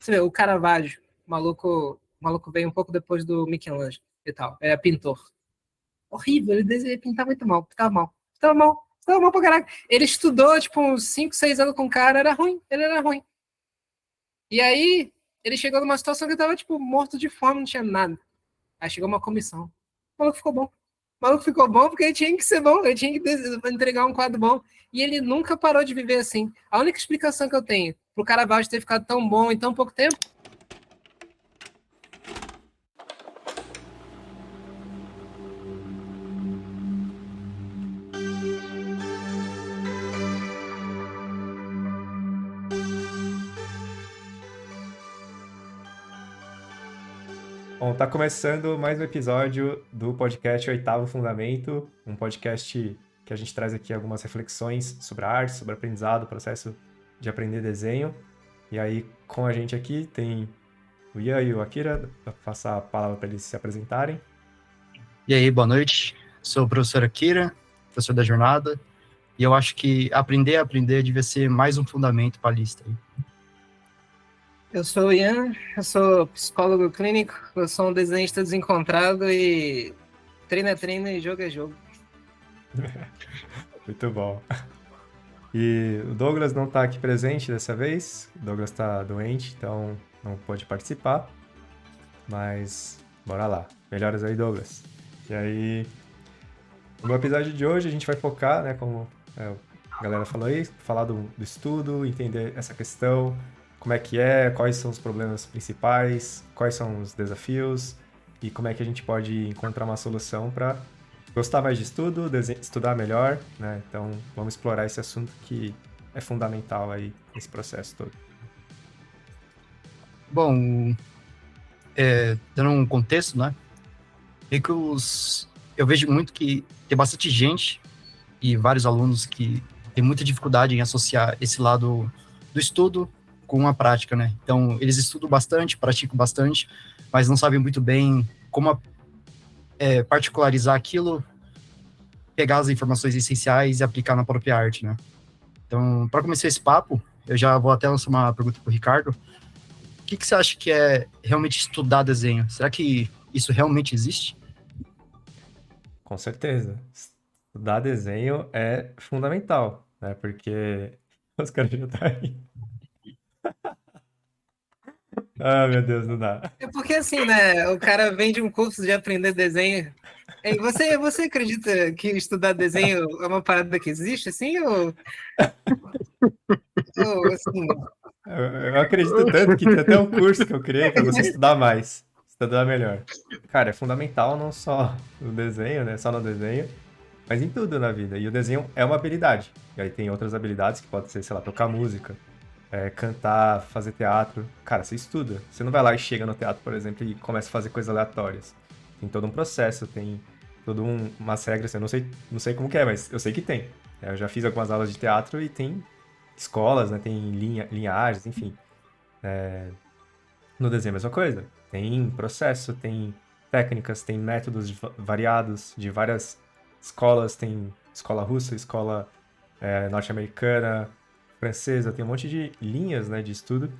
Você vê, o Caravaggio, o maluco veio um pouco depois do Michelangelo e tal. Era pintor. Horrível, ele pintava muito mal, pintava mal pra caraca. Ele estudou, tipo, uns 5, 6 anos com o cara, ele era ruim. E aí, ele chegou numa situação que ele tava, tipo, morto de fome, não tinha nada. Aí chegou uma comissão. O maluco ficou bom. O maluco ficou bom porque ele tinha que ser bom, ele tinha que entregar um quadro bom. E ele nunca parou de viver assim. A única explicação que eu tenho pro Caravaggio ter ficado tão bom em tão pouco tempo. Bom, tá começando mais um episódio do podcast Oitavo Fundamento, um podcast que a gente traz aqui algumas reflexões sobre a arte, sobre o aprendizado, o processo de aprender desenho. E aí, com a gente aqui tem o Ian e o Akira, vou passar a palavra para eles se apresentarem. E aí, boa noite. Sou o professor Akira, professor da jornada, e eu acho que aprender devia ser mais um fundamento para a lista. Eu sou o Ian, eu sou psicólogo clínico, eu sou um desenhista desencontrado e treino é treino e jogo é jogo. Muito bom. E o Douglas não está aqui presente dessa vez, o Douglas está doente, então não pôde participar, mas bora lá. Melhoras aí, Douglas. E aí, no episódio de hoje a gente vai focar, né, como a galera falou aí, falar do estudo, entender essa questão, como é que é, quais são os problemas principais, quais são os desafios e como é que a gente pode encontrar uma solução para gostar mais de estudo, estudar melhor, né? Então, vamos explorar esse assunto que é fundamental aí nesse processo todo. Bom, dando um contexto, né? Eu vejo muito que tem bastante gente e vários alunos que têm muita dificuldade em associar esse lado do estudo com a prática, né? Então, eles estudam bastante, praticam bastante, mas não sabem muito bem como particularizar aquilo, pegar as informações essenciais e aplicar na própria arte, né? Então, para começar esse papo, eu já vou até lançar uma pergunta para o Ricardo. O que você acha que é realmente estudar desenho? Será que isso realmente existe? Com certeza. Estudar desenho é fundamental, né? Porque os caras já estão aí. Ah, meu Deus, não dá. É porque assim, né? O cara vende um curso de aprender desenho. E você acredita que estudar desenho é uma parada que existe, assim? Ou assim, Eu acredito tanto que tem até um curso que eu criei para você estudar mais, estudar melhor. Cara, é fundamental não só no desenho, né? Só no desenho, mas em tudo na vida. E o desenho é uma habilidade. E aí tem outras habilidades que pode ser, sei lá, tocar música, cantar, fazer teatro. Cara, você estuda. Você não vai lá e chega no teatro, por exemplo, e começa a fazer coisas aleatórias. Tem todo um processo, tem todas umas regras. Eu não sei como que é, mas eu sei que tem. Eu já fiz algumas aulas de teatro e tem escolas, né? Tem linhagens, enfim. No desenho é a mesma coisa. Tem processo, tem técnicas, tem métodos variados de várias escolas. Tem escola russa, escola norte-americana, francesa, tem um monte de linhas, né, de estudo.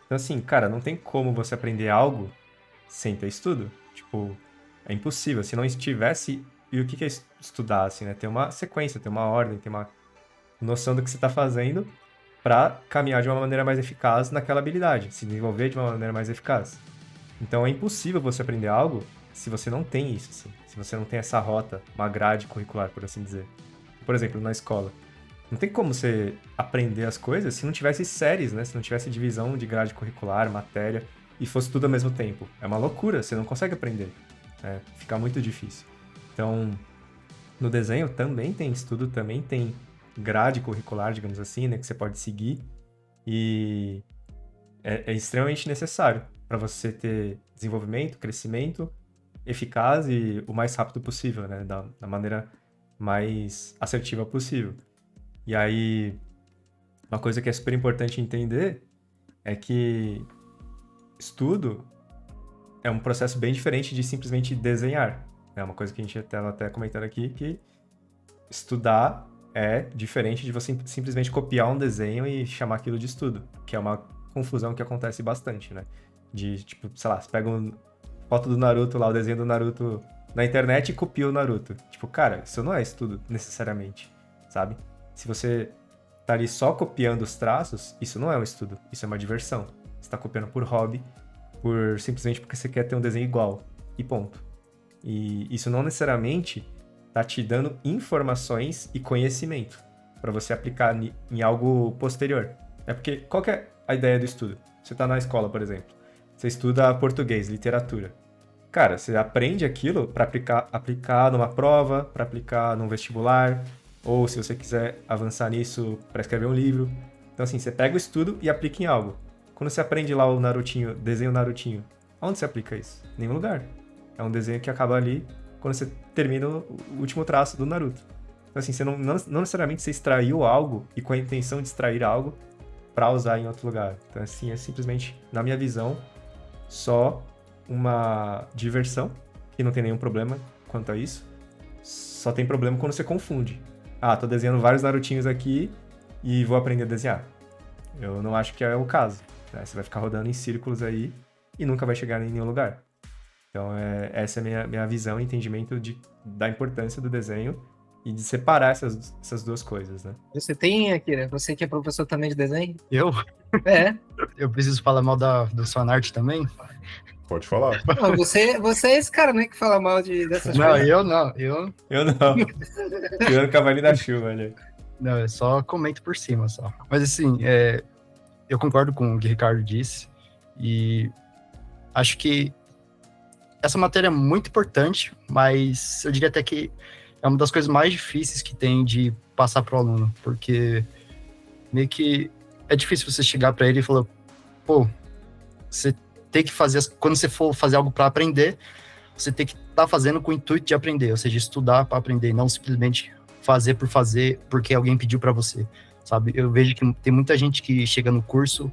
Então, assim, cara, não tem como você aprender algo sem ter estudo. Tipo, é impossível. Se não estivesse... E o que é estudar, assim, né? Tem uma sequência, tem uma ordem, tem uma noção do que você está fazendo para caminhar de uma maneira mais eficaz naquela habilidade, se desenvolver de uma maneira mais eficaz. Então é impossível você aprender algo se você não tem isso, assim, se você não tem essa rota, uma grade curricular, por assim dizer. Por exemplo, na escola. Não tem como você aprender as coisas se não tivesse séries, né? Se não tivesse divisão de grade curricular, matéria, e fosse tudo ao mesmo tempo. É uma loucura, você não consegue aprender. Fica muito difícil. Então, no desenho também tem estudo, também tem grade curricular, digamos assim, né, que você pode seguir, e é extremamente necessário para você ter desenvolvimento, crescimento eficaz e o mais rápido possível, né, da maneira mais assertiva possível. E aí, uma coisa que é super importante entender é que estudo é um processo bem diferente de simplesmente desenhar. É uma coisa que a gente estava até comentando aqui, que estudar é diferente de você simplesmente copiar um desenho e chamar aquilo de estudo, que é uma confusão que acontece bastante, né? De, tipo, sei lá, você pega uma foto do Naruto lá, o desenho do Naruto na internet e copia o Naruto. Tipo, cara, isso não é estudo necessariamente, sabe? Se você tá ali só copiando os traços, isso não é um estudo, isso é uma diversão. Você tá copiando por hobby, simplesmente porque você quer ter um desenho igual, e ponto. E isso não necessariamente tá te dando informações e conhecimento para você aplicar em algo posterior. É porque, qual que é a ideia do estudo? Você tá na escola, por exemplo, você estuda português, literatura. Cara, você aprende aquilo para aplicar numa prova, para aplicar num vestibular, ou se você quiser avançar nisso, para escrever um livro. Então, assim, você pega o estudo e aplica em algo. Quando você aprende lá o Narutinho, desenho Narutinho, onde você aplica isso? Em nenhum lugar. É um desenho que acaba ali quando você termina o último traço do Naruto. Então, assim, você não necessariamente você extraiu algo e com a intenção de extrair algo para usar em outro lugar. Então, assim, é simplesmente, na minha visão, só uma diversão, que não tem nenhum problema quanto a isso. Só tem problema quando você confunde. Ah, tô desenhando vários Narutinhos aqui e vou aprender a desenhar. Eu não acho que é o caso, né? Você vai ficar rodando em círculos aí e nunca vai chegar em nenhum lugar. Então, essa é a minha visão e entendimento da importância do desenho e de separar essas duas coisas, né? Você tem, Akira? Você que é professor também de desenho? Eu? É. Eu preciso falar mal do fanart também? Pode falar. Não, você é esse cara, né, que fala mal dessas Não, coisas. eu não. Eu não. Tirando o cavalinho da chuva, ali. Não, eu só comento por cima, só. Mas assim, eu concordo com o que o Ricardo disse e acho que essa matéria é muito importante, mas eu diria até que é uma das coisas mais difíceis que tem de passar para o aluno, porque meio que é difícil você chegar para ele e falar, pô, você tem que fazer, quando você for fazer algo para aprender, você tem que estar fazendo com o intuito de aprender, ou seja, estudar para aprender, não simplesmente fazer por fazer porque alguém pediu para você, sabe? Eu vejo que tem muita gente que chega no curso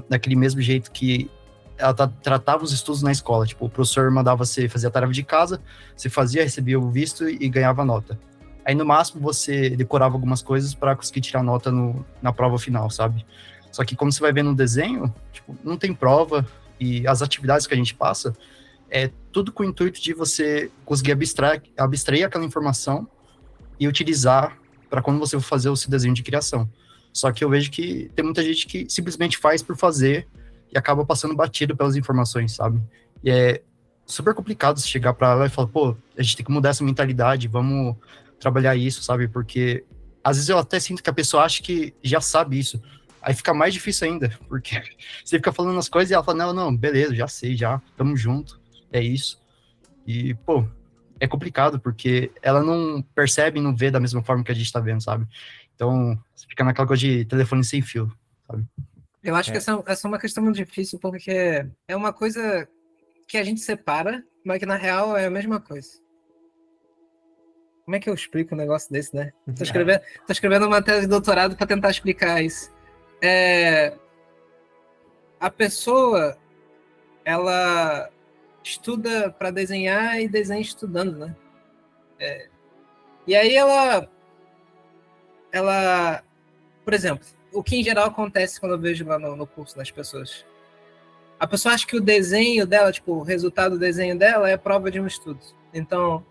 daquele mesmo jeito que ela tratava os estudos na escola, tipo, o professor mandava você fazer a tarefa de casa, você fazia, recebia o visto e ganhava nota. Aí, no máximo, você decorava algumas coisas para conseguir tirar nota na prova final, sabe? Só que, como você vai ver no desenho, tipo, não tem prova, e as atividades que a gente passa é tudo com o intuito de você conseguir abstrair aquela informação e utilizar para quando você for fazer o seu desenho de criação. Só que eu vejo que tem muita gente que simplesmente faz por fazer e acaba passando batido pelas informações, sabe? E é super complicado você chegar para ela e falar, pô, a gente tem que mudar essa mentalidade, vamos trabalhar isso, sabe? Porque às vezes eu até sinto que a pessoa acha que já sabe isso. Aí fica mais difícil ainda, porque você fica falando as coisas e ela fala, não, beleza, já sei, já, tamo junto, é isso. E, pô, é complicado, porque ela não percebe, não vê da mesma forma que a gente tá vendo, sabe? Então, você fica naquela coisa de telefone sem fio, sabe? Eu acho que essa é uma questão muito difícil, porque é uma coisa que a gente separa, mas que na real é a mesma coisa. Como é que eu explico um negócio desse, né? Tô escrevendo uma tese de doutorado para tentar explicar isso. A pessoa, ela estuda para desenhar e desenha estudando, né? E aí ela, por exemplo, o que em geral acontece quando eu vejo lá no curso das pessoas. A pessoa acha que o desenho dela, tipo, o resultado do desenho dela é prova de um estudo. Então,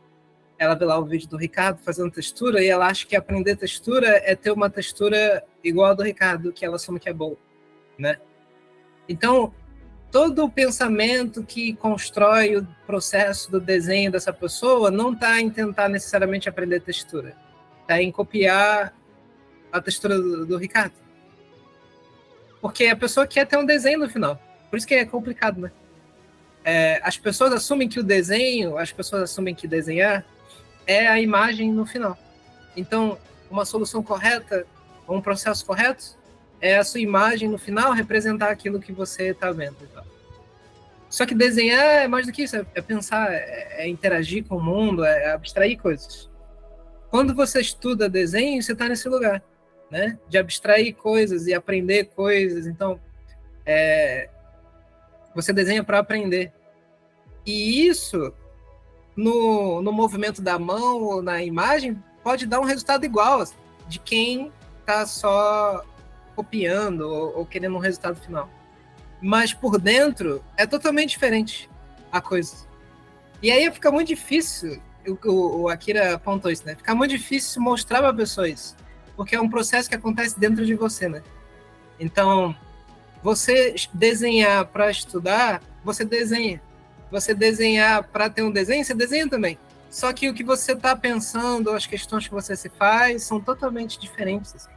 ela vê lá o vídeo do Ricardo fazendo textura e ela acha que aprender textura é ter uma textura igual a do Ricardo, que ela assume que é boa, né? Então, todo o pensamento que constrói o processo do desenho dessa pessoa não está em tentar necessariamente aprender textura. Está em copiar a textura do Ricardo. Porque a pessoa quer ter um desenho no final. Por isso que é complicado, né? As pessoas assumem que desenhar é a imagem no final. Então, uma solução correta, um processo correto, é a sua imagem no final representar aquilo que você está vendo. Então. Só que desenhar é mais do que isso, é pensar, é interagir com o mundo, é abstrair coisas. Quando você estuda desenho, você está nesse lugar, né? De abstrair coisas e aprender coisas. Então, você desenha para aprender. E isso, no movimento da mão ou na imagem, pode dar um resultado igual de quem está só copiando ou querendo um resultado final. Mas por dentro é totalmente diferente a coisa. E aí fica muito difícil, o Akira apontou isso, né? Fica muito difícil mostrar para pessoas isso, porque é um processo que acontece dentro de você, né? Então, você desenhar para estudar, você desenha. Você desenhar para ter um desenho, você desenha também. Só que o que você está pensando, as questões que você se faz, são totalmente diferentes. Assim.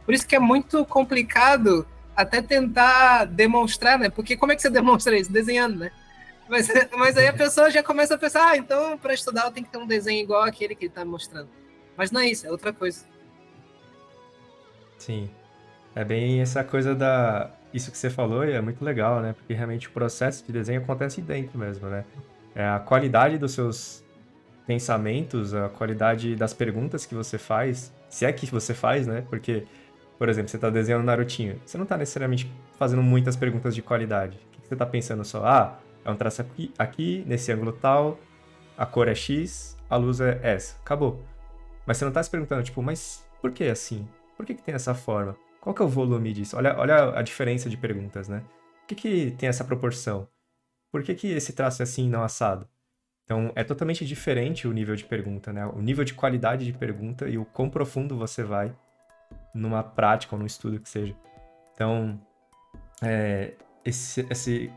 Por isso que é muito complicado até tentar demonstrar, né? Porque como é que você demonstra isso? Desenhando, né? Mas aí a pessoa já começa a pensar, então para estudar eu tenho que ter um desenho igual aquele que ele está mostrando. Mas não é isso, é outra coisa. Sim. É bem essa coisa da... Isso que você falou e é muito legal, né? Porque realmente o processo de desenho acontece dentro mesmo, né? É a qualidade dos seus pensamentos, a qualidade das perguntas que você faz, se é que você faz, né? Porque, por exemplo, você tá desenhando Narutinho, você não tá necessariamente fazendo muitas perguntas de qualidade. O que você tá pensando só? Ah, é um traço aqui, nesse ângulo tal, a cor é X, a luz é essa. Acabou. Mas você não tá se perguntando, tipo, mas por que assim? Por que tem essa forma? Qual que é o volume disso? Olha a diferença de perguntas, né? Por que tem essa proporção? Por que esse traço é assim e não assado? Então, é totalmente diferente o nível de pergunta, né? O nível de qualidade de pergunta e o quão profundo você vai numa prática ou num estudo que seja. Então,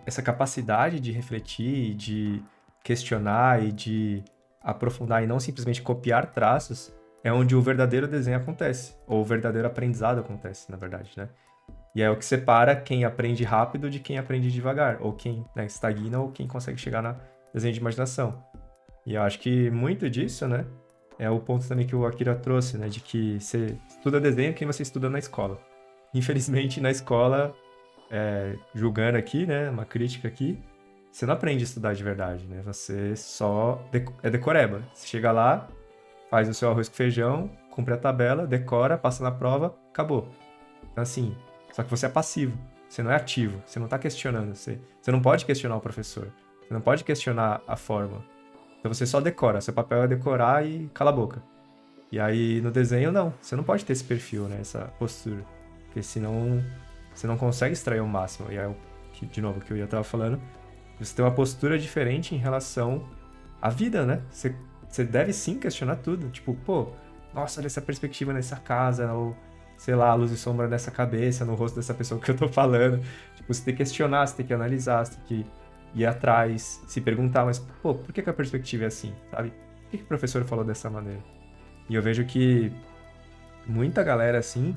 essa capacidade de refletir, de questionar e de aprofundar e não simplesmente copiar traços é onde o verdadeiro desenho acontece, ou o verdadeiro aprendizado acontece, na verdade, né? E é o que separa quem aprende rápido de quem aprende devagar, ou quem, né, estagna ou quem consegue chegar na desenho de imaginação. E eu acho que muito disso, né, é o ponto também que o Akira trouxe, né, de que você estuda desenho que você estuda na escola. Infelizmente, na escola, julgando aqui, né, uma crítica aqui, você não aprende a estudar de verdade, né? Você só é decoreba. Você chega lá, faz o seu arroz com feijão, cumpre a tabela, decora, passa na prova, acabou. Então, assim, só que você é passivo, você não é ativo, você não tá questionando, você não pode questionar o professor, você não pode questionar a fórmula. Então você só decora, seu papel é decorar e cala a boca. E aí no desenho, não, você não pode ter esse perfil, né, essa postura, porque senão você não consegue extrair o máximo. E aí, de novo, o que eu ia tava falando, você tem uma postura diferente em relação à vida, né? Você deve sim questionar tudo. Tipo, pô, nossa, olha essa perspectiva nessa casa, ou sei lá, a luz e sombra nessa cabeça, no rosto dessa pessoa que eu tô falando. Tipo, você tem que questionar, você tem que analisar, você tem que ir atrás, se perguntar, mas, pô, por que a perspectiva é assim, sabe? Por que o professor falou dessa maneira? E eu vejo que muita galera, assim,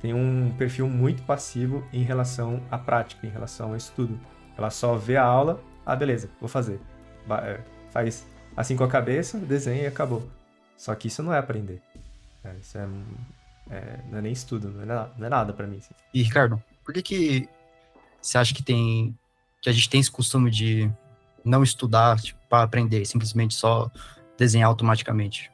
tem um perfil muito passivo em relação à prática, em relação ao estudo. Ela só vê a aula, ah, beleza, vou fazer. Faz assim com a cabeça, desenha e acabou. Só que isso não é aprender. Isso não é nem estudo, não é nada pra mim. Assim. E, Ricardo, por que você acha que a gente tem esse costume de não estudar, tipo, para aprender, simplesmente só desenhar automaticamente?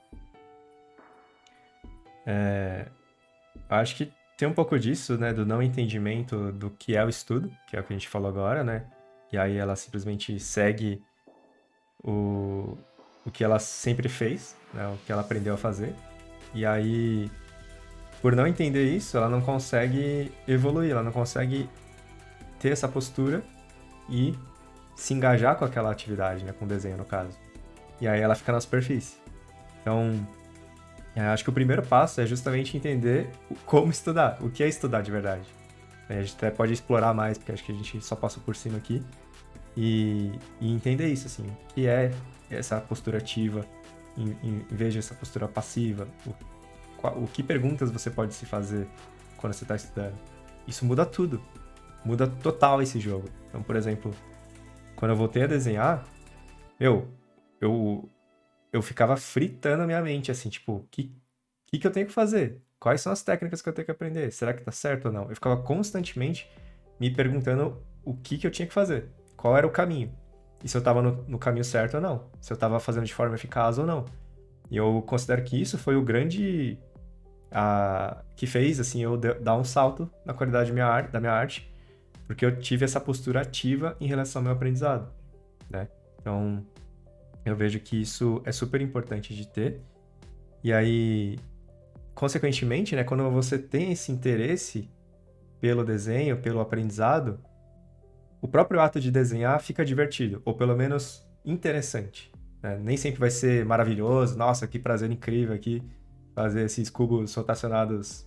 Acho que tem um pouco disso, né, do não entendimento do que é o estudo, que é o que a gente falou agora, né? E aí ela simplesmente segue o que ela sempre fez, né, o que ela aprendeu a fazer. E aí, por não entender isso, ela não consegue evoluir, ela não consegue ter essa postura e se engajar com aquela atividade, né, com o desenho no caso. E aí ela fica na superfície. Então, acho que o primeiro passo é justamente entender como estudar, o que é estudar de verdade. A gente até pode explorar mais, porque acho que a gente só passou por cima aqui. E entender isso, assim, o que é essa postura ativa, em vez dessa postura passiva. O que perguntas você pode se fazer quando você está estudando. Isso muda tudo. Muda total esse jogo. Então, por exemplo, quando eu voltei a desenhar, eu ficava fritando a minha mente, assim, tipo, o que eu tenho que fazer? Quais são as técnicas que eu tenho que aprender? Será que tá certo ou não? Eu ficava constantemente me perguntando o que eu tinha que fazer. Qual era o caminho? E se eu tava no caminho certo ou não? Se eu tava fazendo de forma eficaz ou não? E eu considero que isso foi o grande... que fez, assim, eu dar um salto na qualidade da minha arte, porque eu tive essa postura ativa em relação ao meu aprendizado, né? Então, eu vejo que isso é super importante de ter. E aí, consequentemente, né, quando você tem esse interesse pelo desenho, pelo aprendizado, o próprio ato de desenhar fica divertido, ou pelo menos interessante, né? Nem sempre vai ser maravilhoso, nossa, que prazer incrível aqui fazer esses cubos rotacionados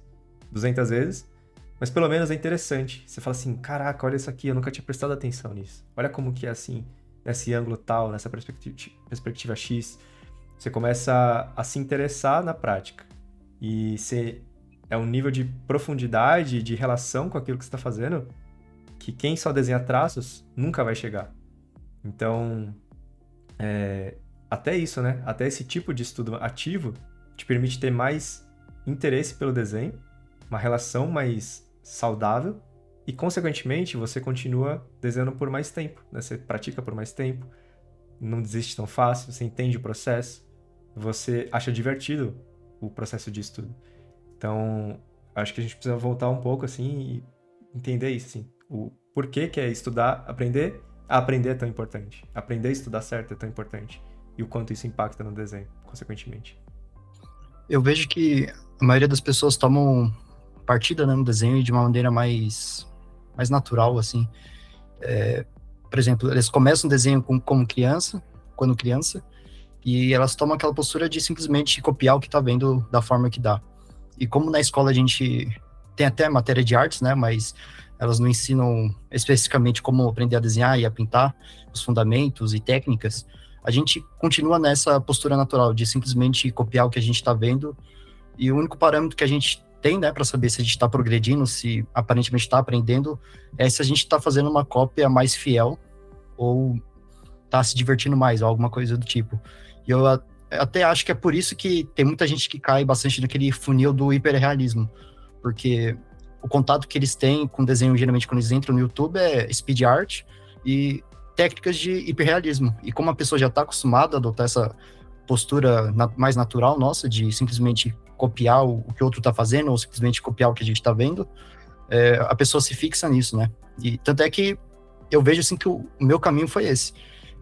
200 vezes, mas pelo menos é interessante. Você fala assim, caraca, olha isso aqui, eu nunca tinha prestado atenção nisso. Olha como que é assim, nesse ângulo tal, nessa perspectiva X. Você começa a se interessar na prática. E é um nível de profundidade, de relação com aquilo que você está fazendo, que quem só desenha traços nunca vai chegar. Então, até isso, né? Até esse tipo de estudo ativo te permite ter mais interesse pelo desenho, uma relação mais saudável e, consequentemente, você continua desenhando por mais tempo, né? Você pratica por mais tempo, não desiste tão fácil, você entende o processo, você acha divertido o processo de estudo. Então, acho que a gente precisa voltar um pouco, assim, e entender isso, assim. O porquê que é estudar, aprender a aprender é tão importante. Aprender a estudar certo é tão importante. E o quanto isso impacta no desenho, consequentemente. Eu vejo que a maioria das pessoas tomam partida, né, no desenho de uma maneira mais natural, assim. Por exemplo, eles começam o desenho quando criança, e elas tomam aquela postura de simplesmente copiar o que tá vendo da forma que dá. E como na escola a gente tem até matéria de artes, né, mas elas não ensinam especificamente como aprender a desenhar e a pintar, os fundamentos e técnicas, a gente continua nessa postura natural de simplesmente copiar o que a gente está vendo, e o único parâmetro que a gente tem, né, para saber se a gente está progredindo, se aparentemente está aprendendo, é se a gente está fazendo uma cópia mais fiel ou está se divertindo mais, ou alguma coisa do tipo. E eu até acho que é por isso que tem muita gente que cai bastante naquele funil do hiperrealismo, porque o contato que eles têm com desenho, geralmente, quando eles entram no YouTube, é speed art e técnicas de hiperrealismo. E como a pessoa já está acostumada a adotar essa postura mais natural nossa, de simplesmente copiar o que o outro está fazendo, ou simplesmente copiar o que a gente está vendo, a pessoa se fixa nisso, né? E tanto é que eu vejo, assim, que o meu caminho foi esse.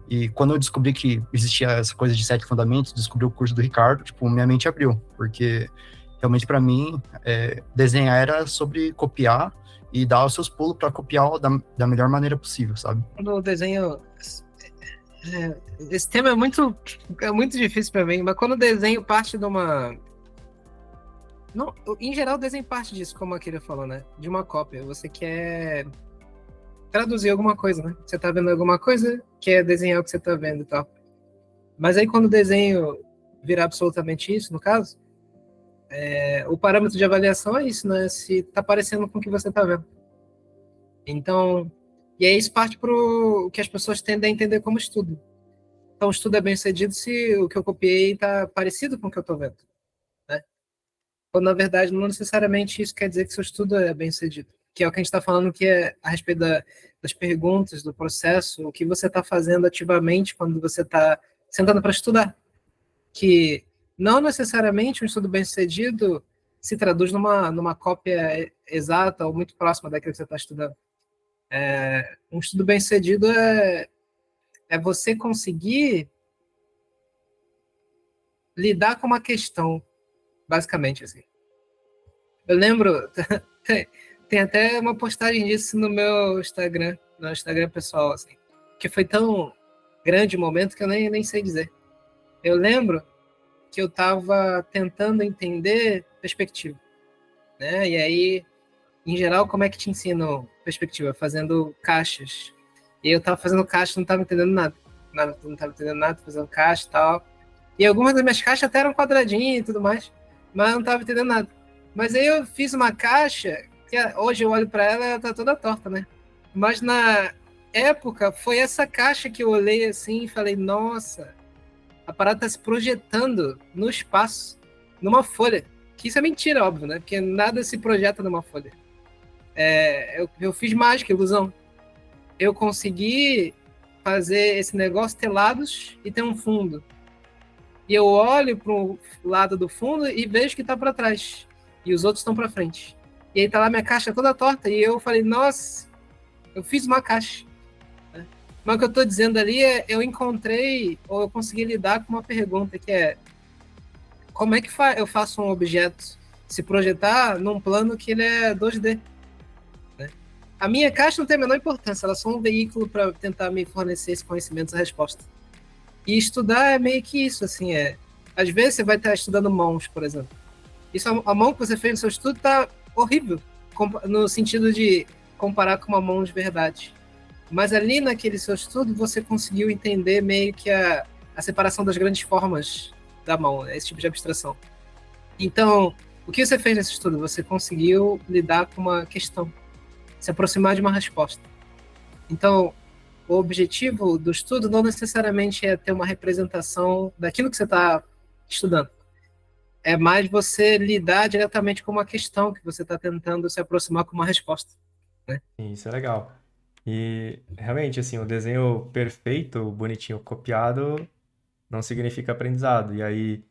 E quando eu descobri que existia essa coisa de 7 fundamentos, descobri o curso do Ricardo, tipo, minha mente abriu, porque realmente para mim, desenhar era sobre copiar e dar os seus pulos para copiar da melhor maneira possível, sabe? Quando o desenho... esse tema é muito difícil para mim, mas quando o desenho parte de uma... Não, em geral, o desenho parte disso, como a Kira falou, né? De uma cópia. Você quer traduzir alguma coisa, né? Você tá vendo alguma coisa, quer desenhar o que você tá vendo e tal. Mas aí quando o desenho virar absolutamente isso, no caso, o parâmetro de avaliação é isso, né? Se tá parecendo com o que você tá vendo. Então, e aí isso parte pro que as pessoas tendem a entender como estudo. Então, o estudo é bem sucedido se o que eu copiei tá parecido com o que eu tô vendo, né? Quando, na verdade, não necessariamente isso quer dizer que seu estudo é bem sucedido. Que é o que a gente está falando, que é a respeito das perguntas, do processo, o que você está fazendo ativamente quando você está sentando para estudar. Que não necessariamente um estudo bem-sucedido se traduz numa cópia exata ou muito próxima daquilo que você está estudando. Um estudo bem-sucedido é você conseguir lidar com uma questão, basicamente, assim. Eu lembro... Tem até uma postagem disso no meu Instagram, no Instagram pessoal, assim, que foi tão grande o momento que eu nem sei dizer. Eu lembro que eu estava tentando entender perspectiva, né? E aí, em geral, como é que te ensinam perspectiva? Fazendo caixas. E eu estava fazendo caixa, não estava entendendo nada. Não estava entendendo nada, fazendo caixa e tal. E algumas das minhas caixas até eram quadradinhas e tudo mais, mas eu não estava entendendo nada. Mas aí eu fiz uma caixa... Hoje eu olho para ela, ela tá toda torta, né? Mas na época, foi essa caixa que eu olhei assim e falei, nossa, a parada tá se projetando no espaço, numa folha. Que isso é mentira, óbvio, né? Porque nada se projeta numa folha. Eu fiz mágica, ilusão. Eu consegui fazer esse negócio ter lados e ter um fundo. E eu olho pro lado do fundo e vejo que tá para trás. E os outros estão para frente. E aí tá lá minha caixa toda torta, e eu falei, nossa, eu fiz uma caixa. Mas o que eu tô dizendo ali eu encontrei, ou eu consegui lidar com uma pergunta, que é, como é que eu faço um objeto se projetar num plano que ele é 2D? A minha caixa não tem a menor importância, ela é só um veículo para tentar me fornecer esse conhecimento, essa resposta. E estudar é meio que isso, assim, às vezes você vai estar estudando mãos, por exemplo. Isso, a mão que você fez no seu estudo tá horrível, no sentido de comparar com uma mão de verdade. Mas ali naquele seu estudo, você conseguiu entender meio que a separação das grandes formas da mão, esse tipo de abstração. Então, o que você fez nesse estudo? Você conseguiu lidar com uma questão, se aproximar de uma resposta. Então, o objetivo do estudo não necessariamente é ter uma representação daquilo que você está estudando. É mais você lidar diretamente com uma questão que você está tentando se aproximar com uma resposta, né? Sim, isso é legal. E realmente, assim, o desenho perfeito, bonitinho, copiado, não significa aprendizado. E aí,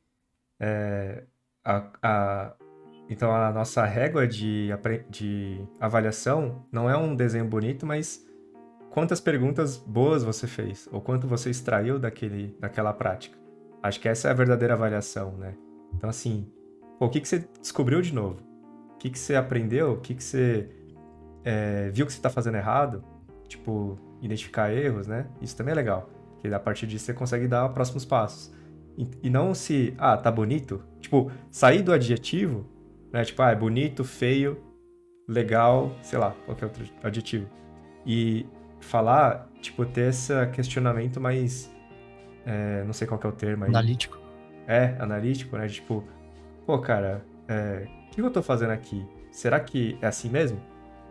a, a- então a nossa régua de avaliação não é um desenho bonito, mas quantas perguntas boas você fez, ou quanto você extraiu daquela prática. Acho que essa é a verdadeira avaliação, né? Então, assim, pô, o que você descobriu de novo? O que você aprendeu? O que você viu que você está fazendo errado? Tipo, identificar erros, né? Isso também é legal, porque a partir disso você consegue dar próximos passos. E não se, tá bonito. Tipo, sair do adjetivo, né? Tipo, é bonito, feio, legal, sei lá, qualquer outro adjetivo. E falar, tipo, ter esse questionamento mais, não sei qual que é o termo aí. Analítico. Analítico, né? Tipo, pô, cara, o que eu tô fazendo aqui? Será que é assim mesmo?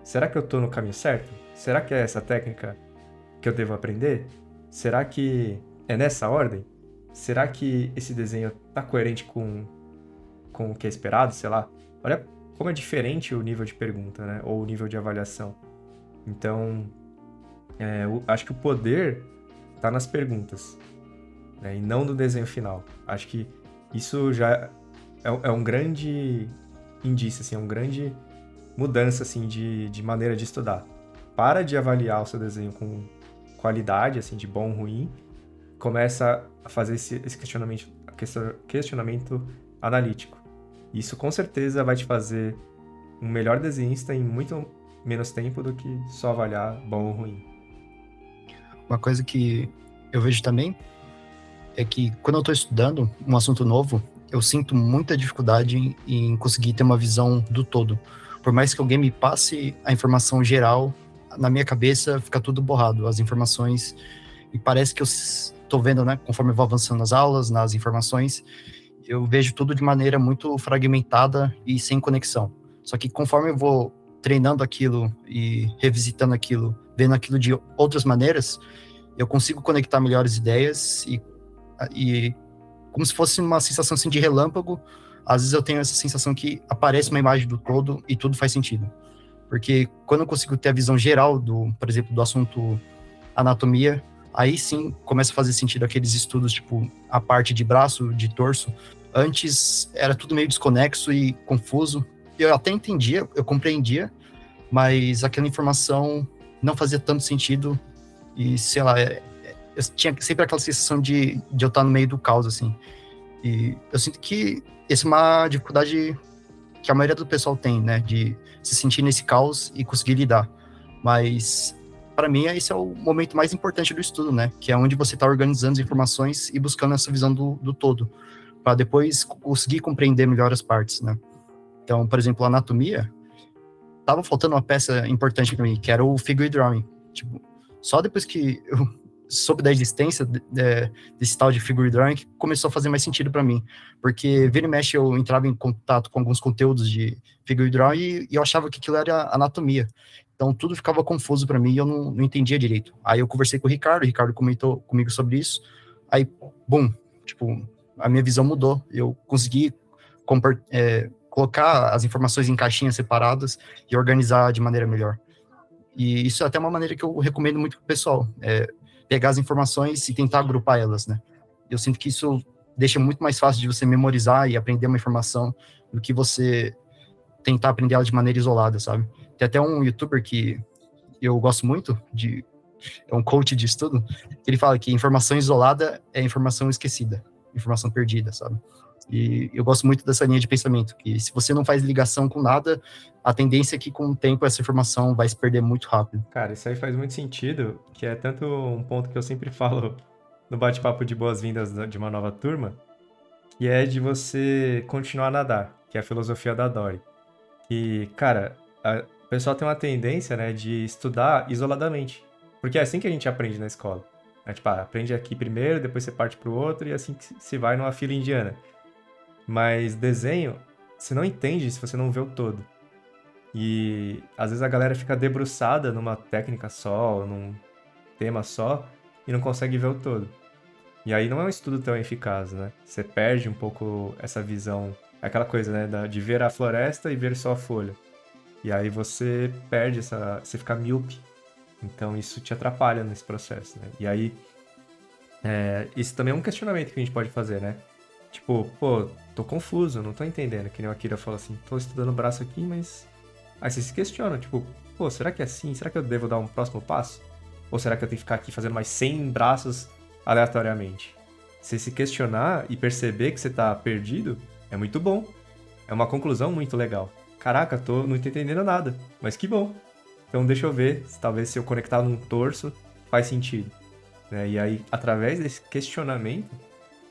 Será que eu tô no caminho certo? Será que é essa técnica que eu devo aprender? Será que é nessa ordem? Será que esse desenho tá coerente com o que é esperado? Sei lá. Olha como é diferente o nível de pergunta, né? Ou o nível de avaliação. Então, acho que o poder tá nas perguntas, né? E não no desenho final. Acho que isso já é um grande indício, assim, é uma grande mudança assim, de maneira de estudar. Para de avaliar o seu desenho com qualidade, assim, de bom ou ruim, começa a fazer esse questionamento analítico. Isso com certeza vai te fazer um melhor desenhista em muito menos tempo do que só avaliar bom ou ruim. Uma coisa que eu vejo também é que quando eu estou estudando um assunto novo, eu sinto muita dificuldade em conseguir ter uma visão do todo. Por mais que alguém me passe a informação geral, na minha cabeça fica tudo borrado, as informações, e parece que eu estou vendo, né, conforme eu vou avançando nas aulas, nas informações, eu vejo tudo de maneira muito fragmentada e sem conexão. Só que conforme eu vou treinando aquilo e revisitando aquilo, vendo aquilo de outras maneiras, eu consigo conectar melhores ideias e como se fosse uma sensação assim, de relâmpago. Às vezes eu tenho essa sensação que aparece uma imagem do todo e tudo faz sentido. Porque quando eu consigo ter a visão geral por exemplo, do assunto anatomia, aí sim começa a fazer sentido aqueles estudos, tipo, a parte de braço, de torso. Antes era tudo meio desconexo e confuso. Eu até entendia, eu compreendia, mas aquela informação não fazia tanto sentido e, sei lá, eu tinha sempre aquela sensação de eu estar no meio do caos, assim. E eu sinto que essa é uma dificuldade que a maioria do pessoal tem, né? De se sentir nesse caos e conseguir lidar. Mas, para mim, esse é o momento mais importante do estudo, né? Que é onde você está organizando as informações e buscando essa visão do todo, para depois conseguir compreender melhor as partes, né? Então, por exemplo, a anatomia, tava faltando uma peça importante para mim, que era o figure drawing. Tipo, só depois que eu soube da existência desse tal de figure drawing que começou a fazer mais sentido para mim, porque vira e mexe eu entrava em contato com alguns conteúdos de figure drawing e eu achava que aquilo era anatomia, então tudo ficava confuso para mim e eu não entendia direito. Aí eu conversei com o Ricardo comentou comigo sobre isso, aí, bum, tipo, a minha visão mudou, eu consegui colocar as informações em caixinhas separadas e organizar de maneira melhor. E isso é até uma maneira que eu recomendo muito pro pessoal, pegar as informações e tentar agrupar elas, né? Eu sinto que isso deixa muito mais fácil de você memorizar e aprender uma informação do que você tentar aprender ela de maneira isolada, sabe? Tem até um youtuber que eu gosto muito, é um coach de estudo, que ele fala que informação isolada é informação esquecida, informação perdida, sabe? E eu gosto muito dessa linha de pensamento, que se você não faz ligação com nada, a tendência é que com o tempo essa informação vai se perder muito rápido. Cara, isso aí faz muito sentido, que é tanto um ponto que eu sempre falo no bate-papo de boas-vindas de uma nova turma, que é de você continuar a nadar, que é a filosofia da Dory. E, cara, o pessoal tem uma tendência, né, de estudar isoladamente. Porque é assim que a gente aprende na escola. É, tipo, aprende aqui primeiro, depois você parte pro outro, e assim que se vai numa fila indiana. Mas desenho, você não entende se você não vê o todo. E às vezes a galera fica debruçada numa técnica só, num tema só, e não consegue ver o todo. E aí não é um estudo tão eficaz, né? Você perde um pouco essa visão, aquela coisa, né, de ver a floresta e ver só a folha. E aí você perde você fica míope. Então isso te atrapalha nesse processo, né? E aí, isso também é um questionamento que a gente pode fazer, né? Tipo, pô, tô confuso, não tô entendendo. Que nem o Akira falou assim, tô estudando o braço aqui, mas... Aí você se questiona, tipo, pô, será que é assim? Será que eu devo dar um próximo passo? Ou será que eu tenho que ficar aqui fazendo mais 100 braços aleatoriamente? Você se questionar e perceber que você tá perdido é muito bom. É uma conclusão muito legal. Caraca, não tô entendendo nada, mas que bom. Então deixa eu ver, talvez se eu conectar num torso faz sentido, né? E aí, através desse questionamento,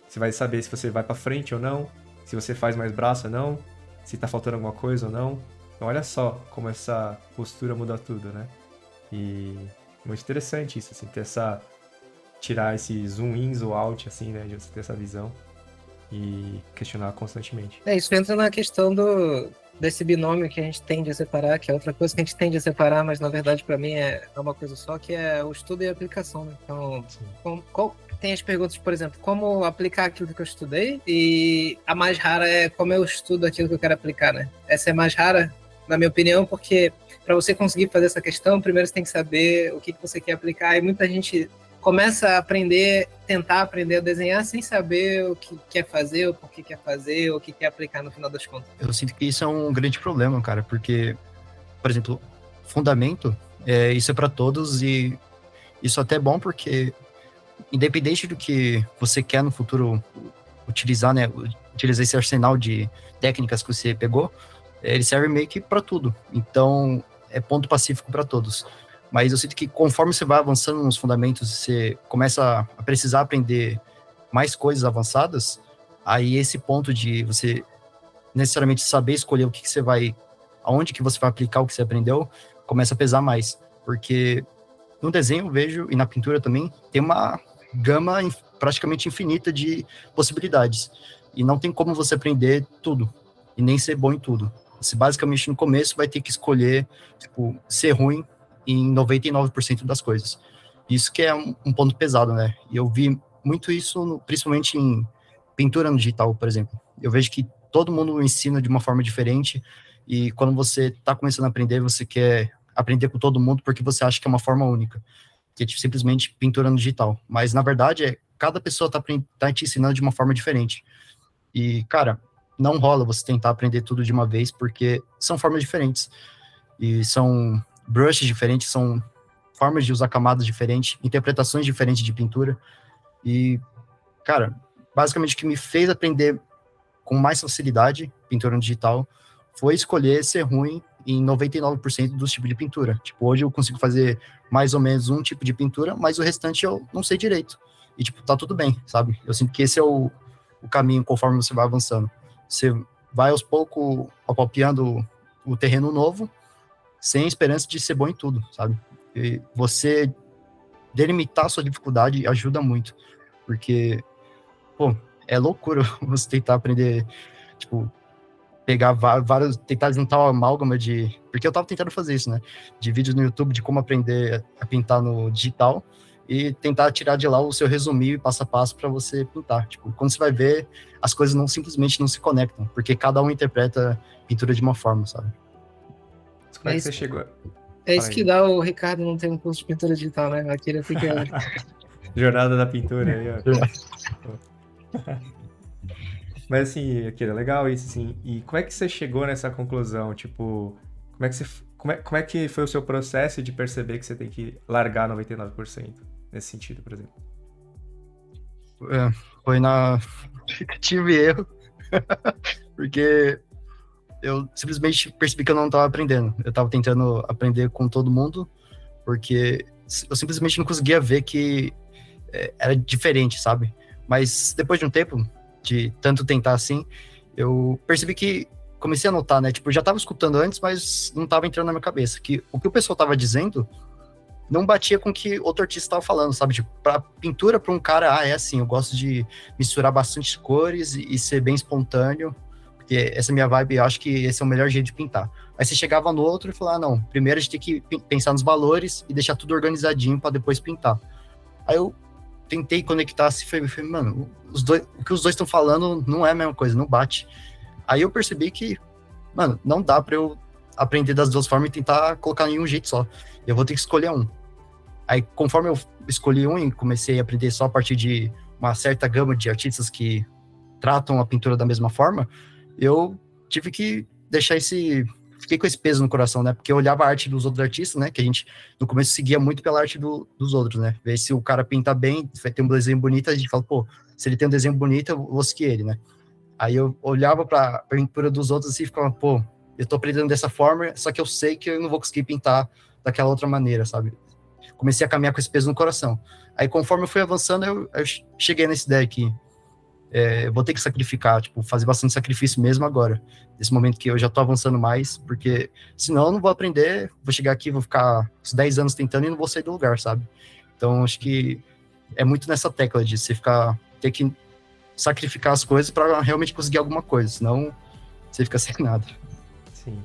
você vai saber se você vai pra frente ou não, se você faz mais braço ou não, se tá faltando alguma coisa ou não. Então olha só como essa postura muda tudo, né? E é muito interessante isso, assim, tirar esse zoom in, zoom out, assim, né? De você ter essa visão e questionar constantemente. Isso entra na questão desse binômio que a gente tende a separar, que é outra coisa que a gente tende a separar, mas na verdade para mim é uma coisa só, que é o estudo e a aplicação, né? Então, tem as perguntas, por exemplo, como aplicar aquilo que eu estudei, e a mais rara é como eu estudo aquilo que eu quero aplicar, né? Essa é mais rara, na minha opinião, porque para você conseguir fazer essa questão, primeiro você tem que saber o que você quer aplicar, e muita gente começa a tentar aprender a desenhar sem saber o que quer fazer, o porquê quer fazer, o que quer aplicar no final das contas. Eu sinto que isso é um grande problema, cara, porque, por exemplo, fundamento, isso é para todos, e isso até é bom porque, independente do que você quer no futuro utilizar, né, utilizar esse arsenal de técnicas que você pegou, ele serve meio que para tudo. Então, é ponto pacífico para todos. Mas eu sinto que conforme você vai avançando nos fundamentos, você começa a precisar aprender mais coisas avançadas, aí esse ponto de você necessariamente saber escolher o que você vai, aonde que você vai aplicar o que você aprendeu, começa a pesar mais. Porque no desenho eu vejo, e na pintura também, tem uma gama praticamente infinita de possibilidades. E não tem como você aprender tudo, e nem ser bom em tudo. Você basicamente no começo vai ter que escolher, tipo, ser ruim em 99% das coisas. Isso que é um ponto pesado, né? E eu vi muito isso, principalmente em pintura no digital, por exemplo. Eu vejo que todo mundo ensina de uma forma diferente, e quando você está começando a aprender, você quer aprender com todo mundo porque você acha que é uma forma única, que é tipo, simplesmente pintura no digital. Mas, na verdade, cada pessoa tá te ensinando de uma forma diferente. E, cara, não rola você tentar aprender tudo de uma vez, porque são formas diferentes. E são brushes diferentes, são formas de usar camadas diferentes, interpretações diferentes de pintura. E, cara, basicamente o que me fez aprender com mais facilidade pintura no digital foi escolher ser ruim em 99% dos tipos de pintura. Tipo, hoje eu consigo fazer mais ou menos um tipo de pintura, mas o restante eu não sei direito. E, tipo, tá tudo bem, sabe? Eu sinto que esse é o caminho conforme você vai avançando. Você vai aos poucos apalpando o terreno novo, sem esperança de ser bom em tudo, sabe? E você delimitar a sua dificuldade ajuda muito, porque, pô, é loucura você tentar aprender, tipo, pegar tentar juntar uma amálgama porque eu tava tentando fazer isso, né, de vídeos no YouTube de como aprender a pintar no digital, e tentar tirar de lá o seu resuminho passo a passo para você pintar. Tipo, quando você vai ver, as coisas simplesmente não se conectam, porque cada um interpreta pintura de uma forma, sabe? Como é que você chegou? É isso que dá o Ricardo não ter um curso de pintura digital, né? Aqui ele fica... Jornada da pintura aí, ó. Mas assim, Akira, legal isso, assim. E como é que você chegou nessa conclusão? Tipo, como é que foi o seu processo de perceber que você tem que largar 99% nesse sentido, por exemplo? Foi na tentativa e erro. Porque eu simplesmente percebi que eu não estava aprendendo. Eu estava tentando aprender com todo mundo, porque eu simplesmente não conseguia ver que era diferente, sabe? Mas depois de um tempo, de tanto tentar assim, eu percebi que comecei a notar, né? Tipo, eu já estava escutando antes, mas não estava entrando na minha cabeça. Que o que o pessoal estava dizendo não batia com o que outro artista estava falando, sabe? Tipo, pra pintura, para um cara, é assim, eu gosto de misturar bastante cores e ser bem espontâneo, porque essa é a minha vibe, eu acho que esse é o melhor jeito de pintar. Aí você chegava no outro e falava, não, primeiro a gente tem que pensar nos valores e deixar tudo organizadinho para depois pintar. Aí eu tentei conectar assim, falei, mano, o que os dois estão falando não é a mesma coisa, não bate. Aí eu percebi que, mano, não dá para eu aprender das duas formas e tentar colocar em um jeito só. Eu vou ter que escolher um. Aí, conforme eu escolhi um e comecei a aprender só a partir de uma certa gama de artistas que tratam a pintura da mesma forma, eu tive que deixar fiquei com esse peso no coração, né? Porque eu olhava a arte dos outros artistas, né? Que a gente, no começo, seguia muito pela arte dos outros, né? Ver se o cara pinta bem, vai ter um desenho bonito, a gente fala, pô, se ele tem um desenho bonito, eu vou seguir ele, né? Aí eu olhava pra pintura dos outros assim, e ficava, pô, eu tô aprendendo dessa forma, só que eu sei que eu não vou conseguir pintar daquela outra maneira, sabe? Comecei a caminhar com esse peso no coração. Aí, conforme eu fui avançando, eu cheguei nessa ideia que eu vou ter que sacrificar, tipo, fazer bastante sacrifício mesmo agora, nesse momento que eu já tô avançando mais, porque senão eu não vou aprender, vou chegar aqui, vou ficar uns 10 anos tentando e não vou sair do lugar, sabe? Então, acho que é muito nessa tecla de você ter que sacrificar as coisas para realmente conseguir alguma coisa, senão você fica sem nada. Sim.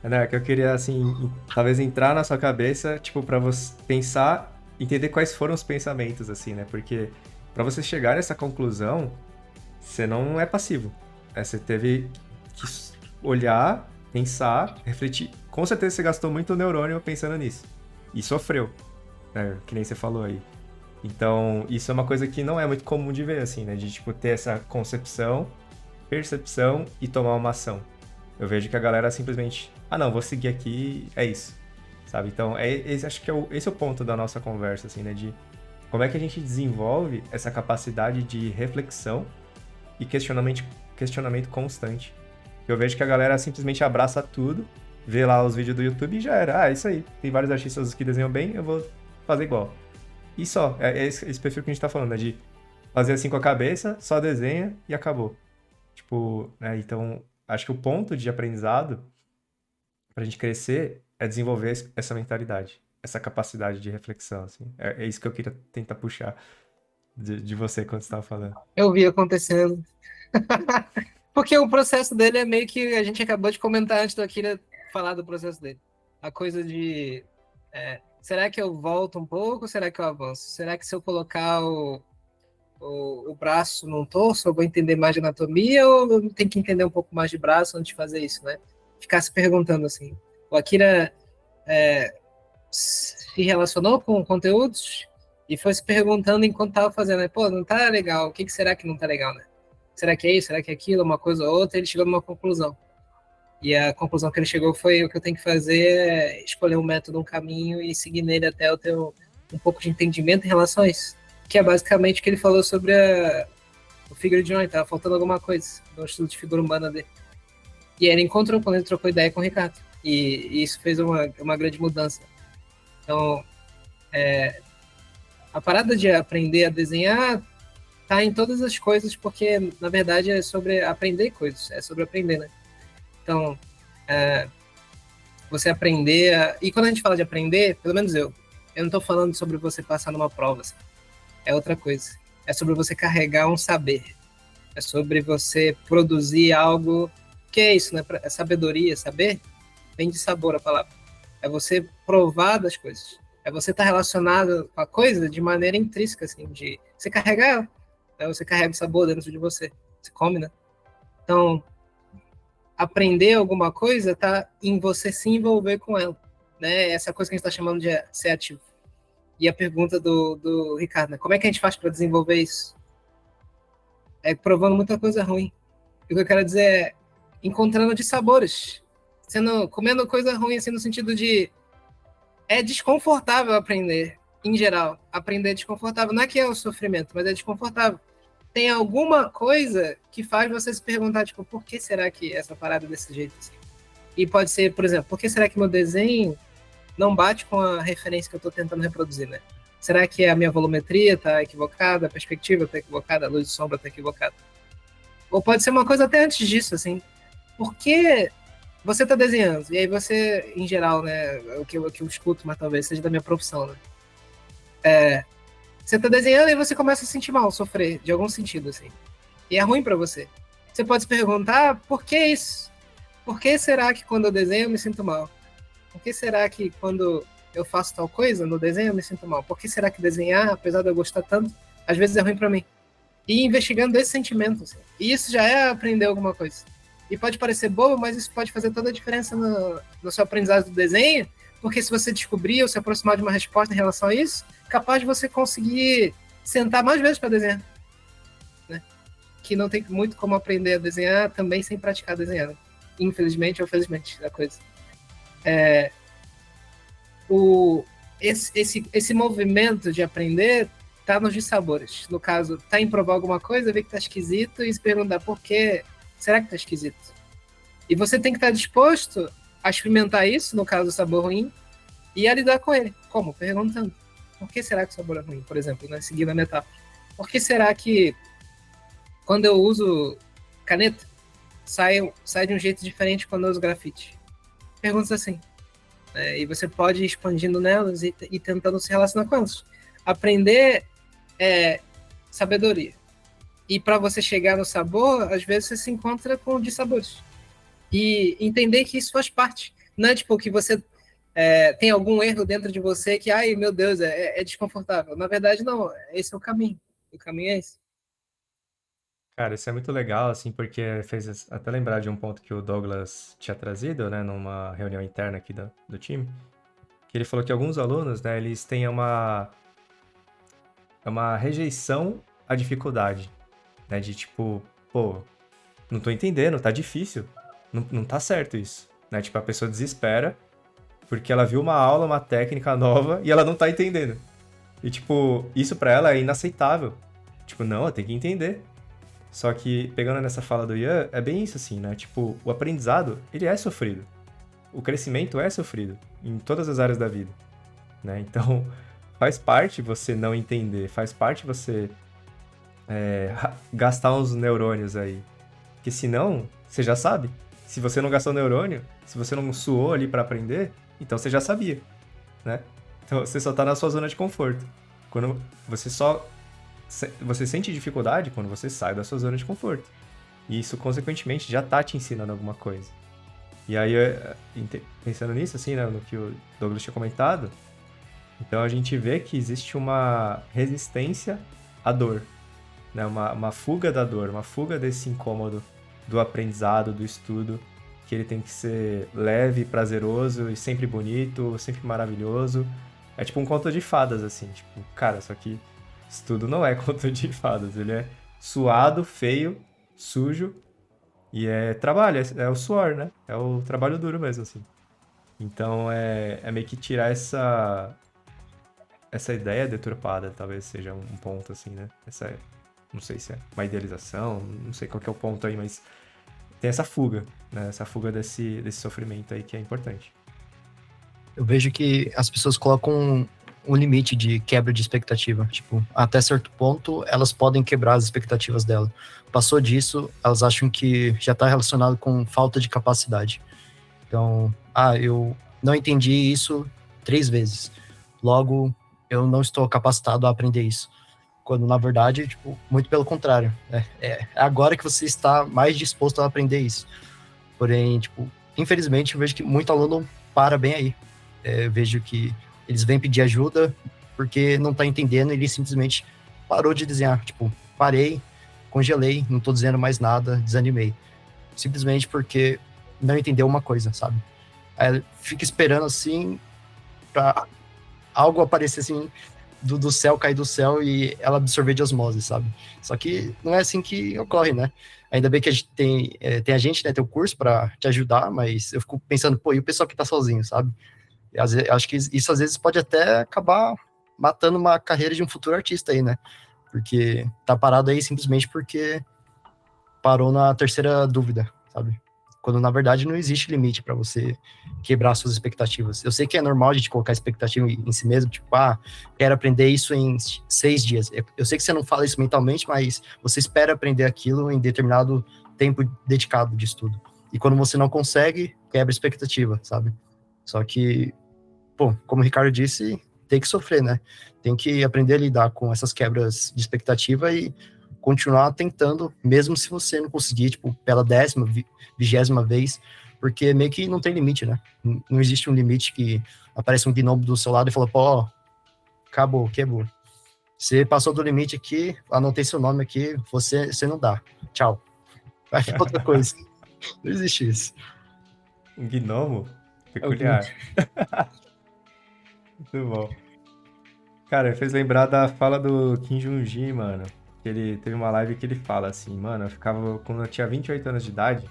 André, que eu queria, assim, talvez entrar na sua cabeça, tipo, pra você pensar, entender quais foram os pensamentos, assim, né? Porque pra você chegar nessa conclusão, você não é passivo. Você teve que olhar, pensar, refletir. Com certeza você gastou muito neurônio pensando nisso. E sofreu, né? Que nem você falou aí. Então, isso é uma coisa que não é muito comum de ver, assim, né? De, tipo, ter essa concepção, percepção e tomar uma ação. Eu vejo que a galera simplesmente, não, vou seguir aqui, é isso, sabe? Então, acho que esse é o ponto da nossa conversa, assim, né? De como é que a gente desenvolve essa capacidade de reflexão e questionamento constante. Eu vejo que a galera simplesmente abraça tudo, vê lá os vídeos do YouTube e já era. É isso aí. Tem vários artistas que desenham bem, eu vou fazer igual. E só, é esse perfil que a gente tá falando, né? De fazer assim com a cabeça, só desenha e acabou. Tipo, né? Então, acho que o ponto de aprendizado pra gente crescer é desenvolver essa mentalidade, essa capacidade de reflexão, assim. É isso que eu queria tentar puxar de você quando você tava falando. Eu vi acontecendo. Porque o processo dele é meio que a gente acabou de comentar antes do Akira falar do processo dele. A coisa de será que eu volto um pouco ou será que eu avanço? Será que se eu colocar o braço num torso eu vou entender mais de anatomia ou eu tenho que entender um pouco mais de braço antes de fazer isso, né? Ficar se perguntando assim. O Akira se relacionou com conteúdos e foi se perguntando enquanto estava fazendo, né? Pô, não tá legal, o que será que não tá legal, né? Será que é isso? Será que é aquilo? Uma coisa ou outra? Ele chegou numa conclusão. E a conclusão que ele chegou foi: o que eu tenho que fazer é escolher um método, um caminho e seguir nele até eu ter um pouco de entendimento em relação a isso. Que é basicamente o que ele falou sobre o figure joint, tava faltando alguma coisa no estudo de figura humana dele. E aí ele encontrou quando ele trocou ideia com o Ricardo. E isso fez uma grande mudança. Então, a parada de aprender a desenhar tá em todas as coisas, porque, na verdade, é sobre aprender coisas, é sobre aprender, né? Então, você aprender... E quando a gente fala de aprender, pelo menos eu não tô falando sobre você passar numa prova, assim. É outra coisa. É sobre você carregar um saber. É sobre você produzir algo... Que é isso, né? É sabedoria, saber? Vem de sabor a palavra. É você provar das coisas. É você estar relacionado com a coisa de maneira intrínseca, assim, de você carregar ela. Você carrega o sabor dentro de você. Você come, né? Então, aprender alguma coisa tá em você se envolver com ela. Né? Essa coisa que a gente está chamando de ser ativo. E a pergunta do Ricardo, né? Como é que a gente faz para desenvolver isso? É provando muita coisa ruim. E o que eu quero dizer é encontrando de sabores. Comendo coisa ruim, assim, no sentido de é desconfortável aprender, em geral. Aprender é desconfortável. Não é que é o sofrimento, mas é desconfortável. tem alguma coisa que faz você se perguntar, tipo, por que será que essa parada é desse jeito? Assim? E pode ser, por exemplo, por que será que meu desenho não bate com a referência que eu estou tentando reproduzir, né? Será que a minha volumetria está equivocada, a perspectiva está equivocada, a luz de sombra está equivocada? Ou pode ser uma coisa até antes disso, assim. Por que você está desenhando? E aí você, em geral, né, o que eu escuto, mas talvez seja da minha profissão, né? Você está desenhando e você começa a sentir mal, sofrer, de algum sentido, assim. E é ruim para você. Você pode se perguntar, por que isso? Por que será que quando eu desenho eu me sinto mal? Por que será que quando eu faço tal coisa no desenho eu me sinto mal? Por que será que desenhar, apesar de eu gostar tanto, às vezes é ruim para mim? E investigando esse sentimento. Assim. E isso já é aprender alguma coisa. E pode parecer bobo, mas isso pode fazer toda a diferença no seu aprendizado do desenho, porque se você descobrir ou se aproximar de uma resposta em relação a isso, capaz de você conseguir sentar mais vezes para desenhar. Né? Que não tem muito como aprender a desenhar também sem praticar desenhando. Infelizmente ou felizmente, da coisa. Esse movimento de aprender tá nos dissabores. No caso, tá em provar alguma coisa, ver que tá esquisito e se perguntar por que será que tá esquisito. E você tem que estar disposto a experimentar isso, no caso, o sabor ruim, e a lidar com ele. Como? Perguntando. Por que será que o sabor é ruim, por exemplo, né? Seguindo a metáfora. Por que será que quando eu uso caneta, sai de um jeito diferente quando eu uso grafite? Perguntas assim. E você pode ir expandindo nelas e tentando se relacionar com elas. Aprender é sabedoria. E para você chegar no sabor, às vezes você se encontra com dissabores. E entender que isso faz parte. Não é tipo que você tem algum erro dentro de você que, ai meu Deus, é desconfortável. Na verdade, não. Esse é o caminho. O caminho é esse. Cara, isso é muito legal, assim, porque fez até lembrar de um ponto que o Douglas tinha trazido, né, numa reunião interna aqui do time, que ele falou que alguns alunos, né, eles têm uma rejeição à dificuldade, né, de tipo, pô, não tô entendendo, tá difícil, não tá certo isso, né, tipo, a pessoa desespera porque ela viu uma aula, uma técnica nova e ela não tá entendendo. E, tipo, isso pra ela é inaceitável. Tipo, não, eu tenho que entender. Só que, pegando nessa fala do Ian, é bem isso assim, né? Tipo, o aprendizado, ele é sofrido. O crescimento é sofrido em todas as áreas da vida, né? Então, faz parte você não entender, faz parte você gastar uns neurônios aí. Porque senão, você já sabe. Se você não gastou neurônio, se você não suou ali pra aprender, então você já sabia, né? Então, você só tá na sua zona de conforto. Quando você sente dificuldade quando você sai da sua zona de conforto. E isso, consequentemente, já tá te ensinando alguma coisa. E aí, pensando nisso, assim, né, no que o Douglas tinha comentado, então a gente vê que existe uma resistência à dor, né? Uma fuga da dor, uma fuga desse incômodo do aprendizado, do estudo, que ele tem que ser leve, prazeroso e sempre bonito, sempre maravilhoso. É tipo um conto de fadas, assim, tipo, cara, só que isso tudo não é conto de fadas, ele é suado, feio, sujo, e é trabalho, é o suor, né? É o trabalho duro mesmo, assim. Então é meio que tirar essa ideia deturpada, talvez seja um ponto, assim, né? Não sei se é uma idealização, não sei qual que é o ponto aí, mas tem essa fuga, né? Essa fuga desse sofrimento aí que é importante. Eu vejo que as pessoas colocam um limite de quebra de expectativa. Tipo, até certo ponto, elas podem quebrar as expectativas dela. Passou disso, elas acham que já está relacionado com falta de capacidade. Então, eu não entendi isso 3 vezes. Logo, eu não estou capacitado a aprender isso. Quando, na verdade, tipo, muito pelo contrário. É agora que você está mais disposto a aprender isso. Porém, tipo, infelizmente, eu vejo que muito aluno para bem aí. Eu vejo que eles vêm pedir ajuda porque não tá entendendo e ele simplesmente parou de desenhar. Tipo, parei, congelei, não tô dizendo mais nada, desanimei. Simplesmente porque não entendeu uma coisa, sabe? Aí fica esperando assim pra algo aparecer assim do céu, cair do céu e ela absorver de osmose, sabe? Só que não é assim que ocorre, né? Ainda bem que a gente tem a gente, né, tem o curso para te ajudar, mas eu fico pensando, pô, e o pessoal que tá sozinho, sabe? E acho que isso às vezes pode até acabar matando uma carreira de um futuro artista aí, né? Porque tá parado aí simplesmente porque parou na terceira dúvida, sabe? Quando, na verdade, não existe limite para você quebrar suas expectativas. Eu sei que é normal a gente colocar expectativa em si mesmo, tipo, quero aprender isso em 6 dias. Eu sei que você não fala isso mentalmente, mas você espera aprender aquilo em determinado tempo dedicado de estudo. E quando você não consegue, quebra a expectativa, sabe? Só que, pô, como o Ricardo disse, tem que sofrer, né? Tem que aprender a lidar com essas quebras de expectativa e continuar tentando, mesmo se você não conseguir, tipo, pela 10ª, 20ª vez, porque meio que não tem limite, né? Não existe um limite que aparece um gnomo do seu lado e fala, pô, acabou, quebrou. Você passou do limite aqui, anotei seu nome aqui, você não dá. Tchau. Vai pra outra coisa. Não existe isso. Um gnomo? Peculiar. Muito bom. Cara, fez lembrar da fala do Kim Jong-un, mano. Que ele teve uma live que ele fala assim, mano, quando eu tinha 28 anos de idade,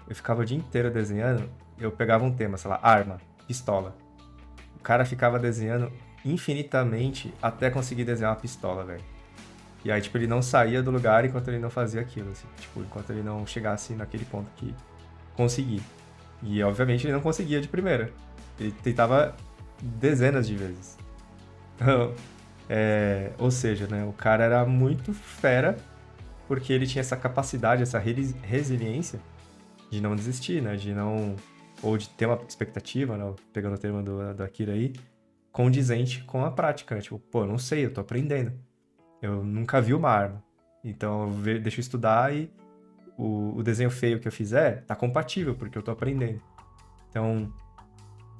eu ficava o dia inteiro desenhando, eu pegava um tema, sei lá, arma, pistola. O cara ficava desenhando infinitamente até conseguir desenhar uma pistola, velho. E aí, tipo, ele não saía do lugar enquanto ele não fazia aquilo, assim. Tipo, enquanto ele não chegasse naquele ponto que conseguir. E, obviamente, ele não conseguia de primeira. Ele tentava dezenas de vezes. Então, ou seja, né, o cara era muito fera porque ele tinha essa capacidade, essa resiliência de não desistir, né, de não... Ou de ter uma expectativa, né, pegando o termo do Akira aí, condizente com a prática, né? Tipo, pô, não sei, eu tô aprendendo. Eu nunca vi uma arma. Então, deixa eu estudar e o desenho feio que eu fizer tá compatível, porque eu tô aprendendo. Então,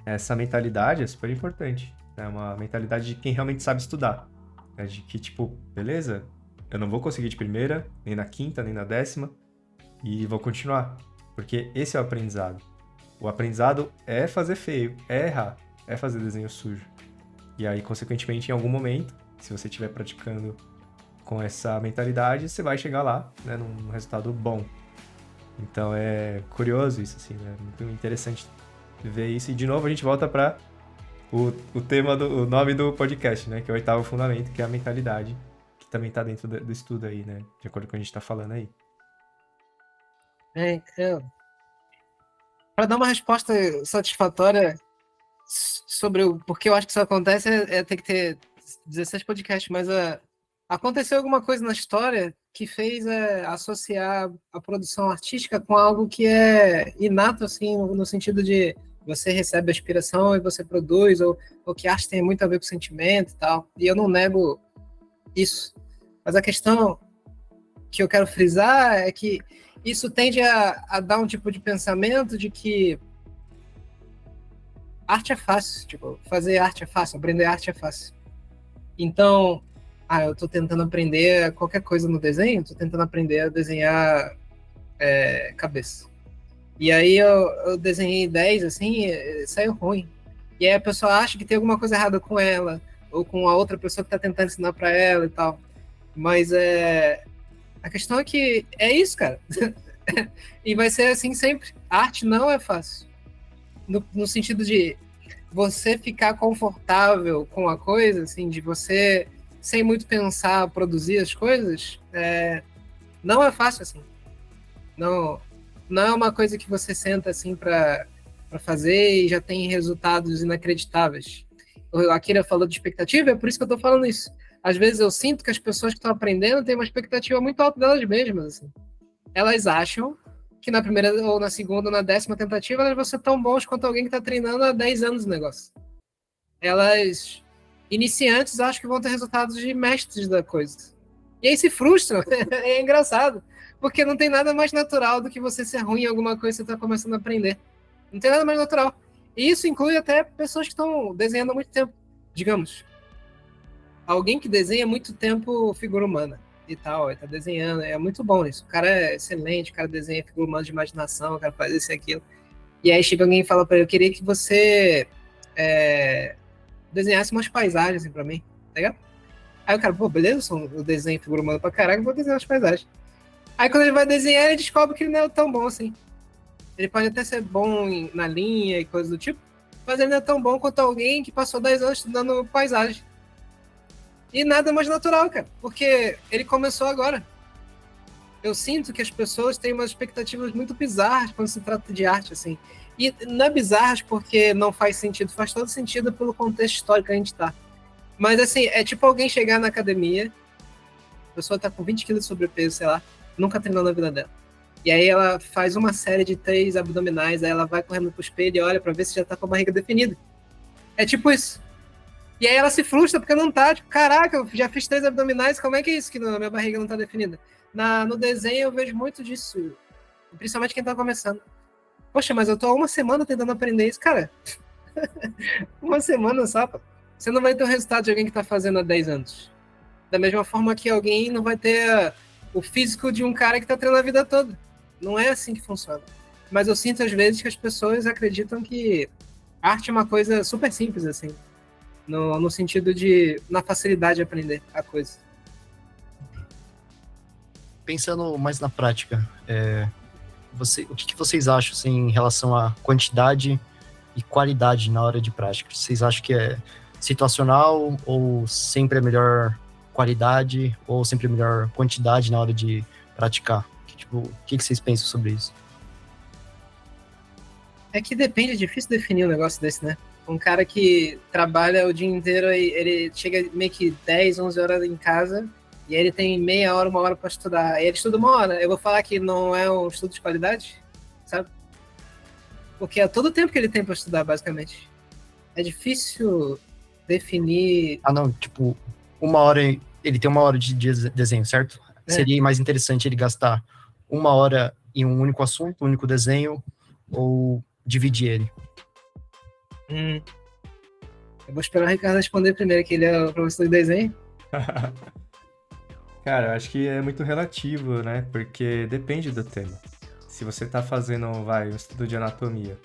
essa mentalidade é super importante. É uma mentalidade de quem realmente sabe estudar. É de que, tipo, beleza, eu não vou conseguir de primeira, nem na quinta, nem na 10ª, e vou continuar. Porque esse é o aprendizado. O aprendizado é fazer feio, é errar, é fazer desenho sujo. E aí, consequentemente, em algum momento, se você estiver praticando com essa mentalidade, você vai chegar lá, né, num resultado bom. Então é curioso isso, assim, né? Muito interessante ver isso. E de novo a gente volta para o tema o nome do podcast, né? Que é o 8º fundamento, que é a mentalidade, que também está dentro do estudo aí, né? De acordo com o que a gente está falando aí. Para dar uma resposta satisfatória sobre o porquê eu acho que isso acontece, ter que ter 16 podcasts, mas aconteceu alguma coisa na história que fez associar a produção artística com algo que é inato, assim, no sentido de você recebe a inspiração e você produz, ou que arte tem muito a ver com sentimento e tal, e eu não nego isso. Mas a questão que eu quero frisar é que isso tende a dar um tipo de pensamento de que arte é fácil, tipo, fazer arte é fácil, aprender arte é fácil. Então, eu tô tentando aprender qualquer coisa no desenho, tô tentando aprender a desenhar cabeça. E aí eu desenhei 10, assim, e saiu ruim. E aí a pessoa acha que tem alguma coisa errada com ela, ou com a outra pessoa que tá tentando ensinar para ela e tal. Mas a questão é que é isso, cara. E vai ser assim sempre. A arte não é fácil. No sentido de você ficar confortável com a coisa, assim, de você, sem muito pensar, produzir as coisas, não é fácil, assim. Não é uma coisa que você senta, assim, para fazer e já tem resultados inacreditáveis. O Akira falou de expectativa, é por isso que eu tô falando isso. Às vezes eu sinto que as pessoas que estão aprendendo têm uma expectativa muito alta delas mesmas, assim. Elas acham que na primeira, ou na segunda, ou na 10ª tentativa, elas vão ser tão bons quanto alguém que está treinando há 10 anos o negócio. Elas, iniciantes, acham que vão ter resultados de mestres da coisa. E aí se frustram. É engraçado. Porque não tem nada mais natural do que você ser ruim em alguma coisa que você está começando a aprender. Não tem nada mais natural. E isso inclui até pessoas que estão desenhando há muito tempo. Digamos, alguém que desenha há muito tempo figura humana e tal, ele tá desenhando, é muito bom isso. O cara é excelente, o cara desenha figura humana de imaginação, o cara faz isso e aquilo. E aí chega alguém e fala pra ele, eu queria que você desenhasse umas paisagens assim, pra mim, tá ligado? Aí o cara, pô, beleza, eu desenho figura humana pra caralho, vou desenhar umas paisagens. Aí quando ele vai desenhar, ele descobre que ele não é tão bom assim. Ele pode até ser bom na linha e coisas do tipo, mas ele não é tão bom quanto alguém que passou 10 anos estudando paisagem. E nada mais natural, cara, porque ele começou agora. Eu sinto que as pessoas têm umas expectativas muito bizarras quando se trata de arte, assim. E não é bizarras porque não faz sentido, faz todo sentido pelo contexto histórico que a gente tá. Mas, assim, é tipo alguém chegar na academia, a pessoa tá com 20 quilos de sobrepeso, sei lá, nunca treinou na vida dela. E aí ela faz uma série de 3 abdominais, aí ela vai correndo pro espelho e olha pra ver se já tá com a barriga definida. É tipo isso. E aí ela se frustra porque não tá, tipo, caraca, eu já fiz 3 abdominais, como é que é isso que a minha barriga não tá definida? No desenho eu vejo muito disso, principalmente quem tá começando. Poxa, mas eu tô há uma semana tentando aprender isso, cara. Uma semana só, pô. Você não vai ter o resultado de alguém que tá fazendo há 10 anos. Da mesma forma que alguém não vai ter o físico de um cara que tá treinando a vida toda. Não é assim que funciona. Mas eu sinto às vezes que as pessoas acreditam que arte é uma coisa super simples, assim. No sentido na facilidade de aprender a coisa. Pensando mais na prática, o que vocês acham assim, em relação à quantidade e qualidade na hora de prática? Vocês acham que é situacional ou sempre é melhor qualidade ou sempre é melhor quantidade na hora de praticar? O que vocês pensam sobre isso? É que depende, é difícil definir um negócio desse, né? Um cara que trabalha o dia inteiro e ele chega meio que 10, 11 horas em casa e aí ele tem meia hora, 1 hora para estudar. Aí ele estuda 1 hora. Eu vou falar que não é um estudo de qualidade, sabe? Porque é todo o tempo que ele tem para estudar, basicamente. É difícil definir... não, tipo, 1 hora, ele tem 1 hora de desenho, certo? Seria mais interessante ele gastar 1 hora em um único assunto, um único desenho, ou dividir ele? Eu vou esperar o Ricardo responder primeiro, que ele é o professor de desenho. Cara, eu acho que é muito relativo, né? Porque depende do tema. Se você tá fazendo, um estudo de anatomia,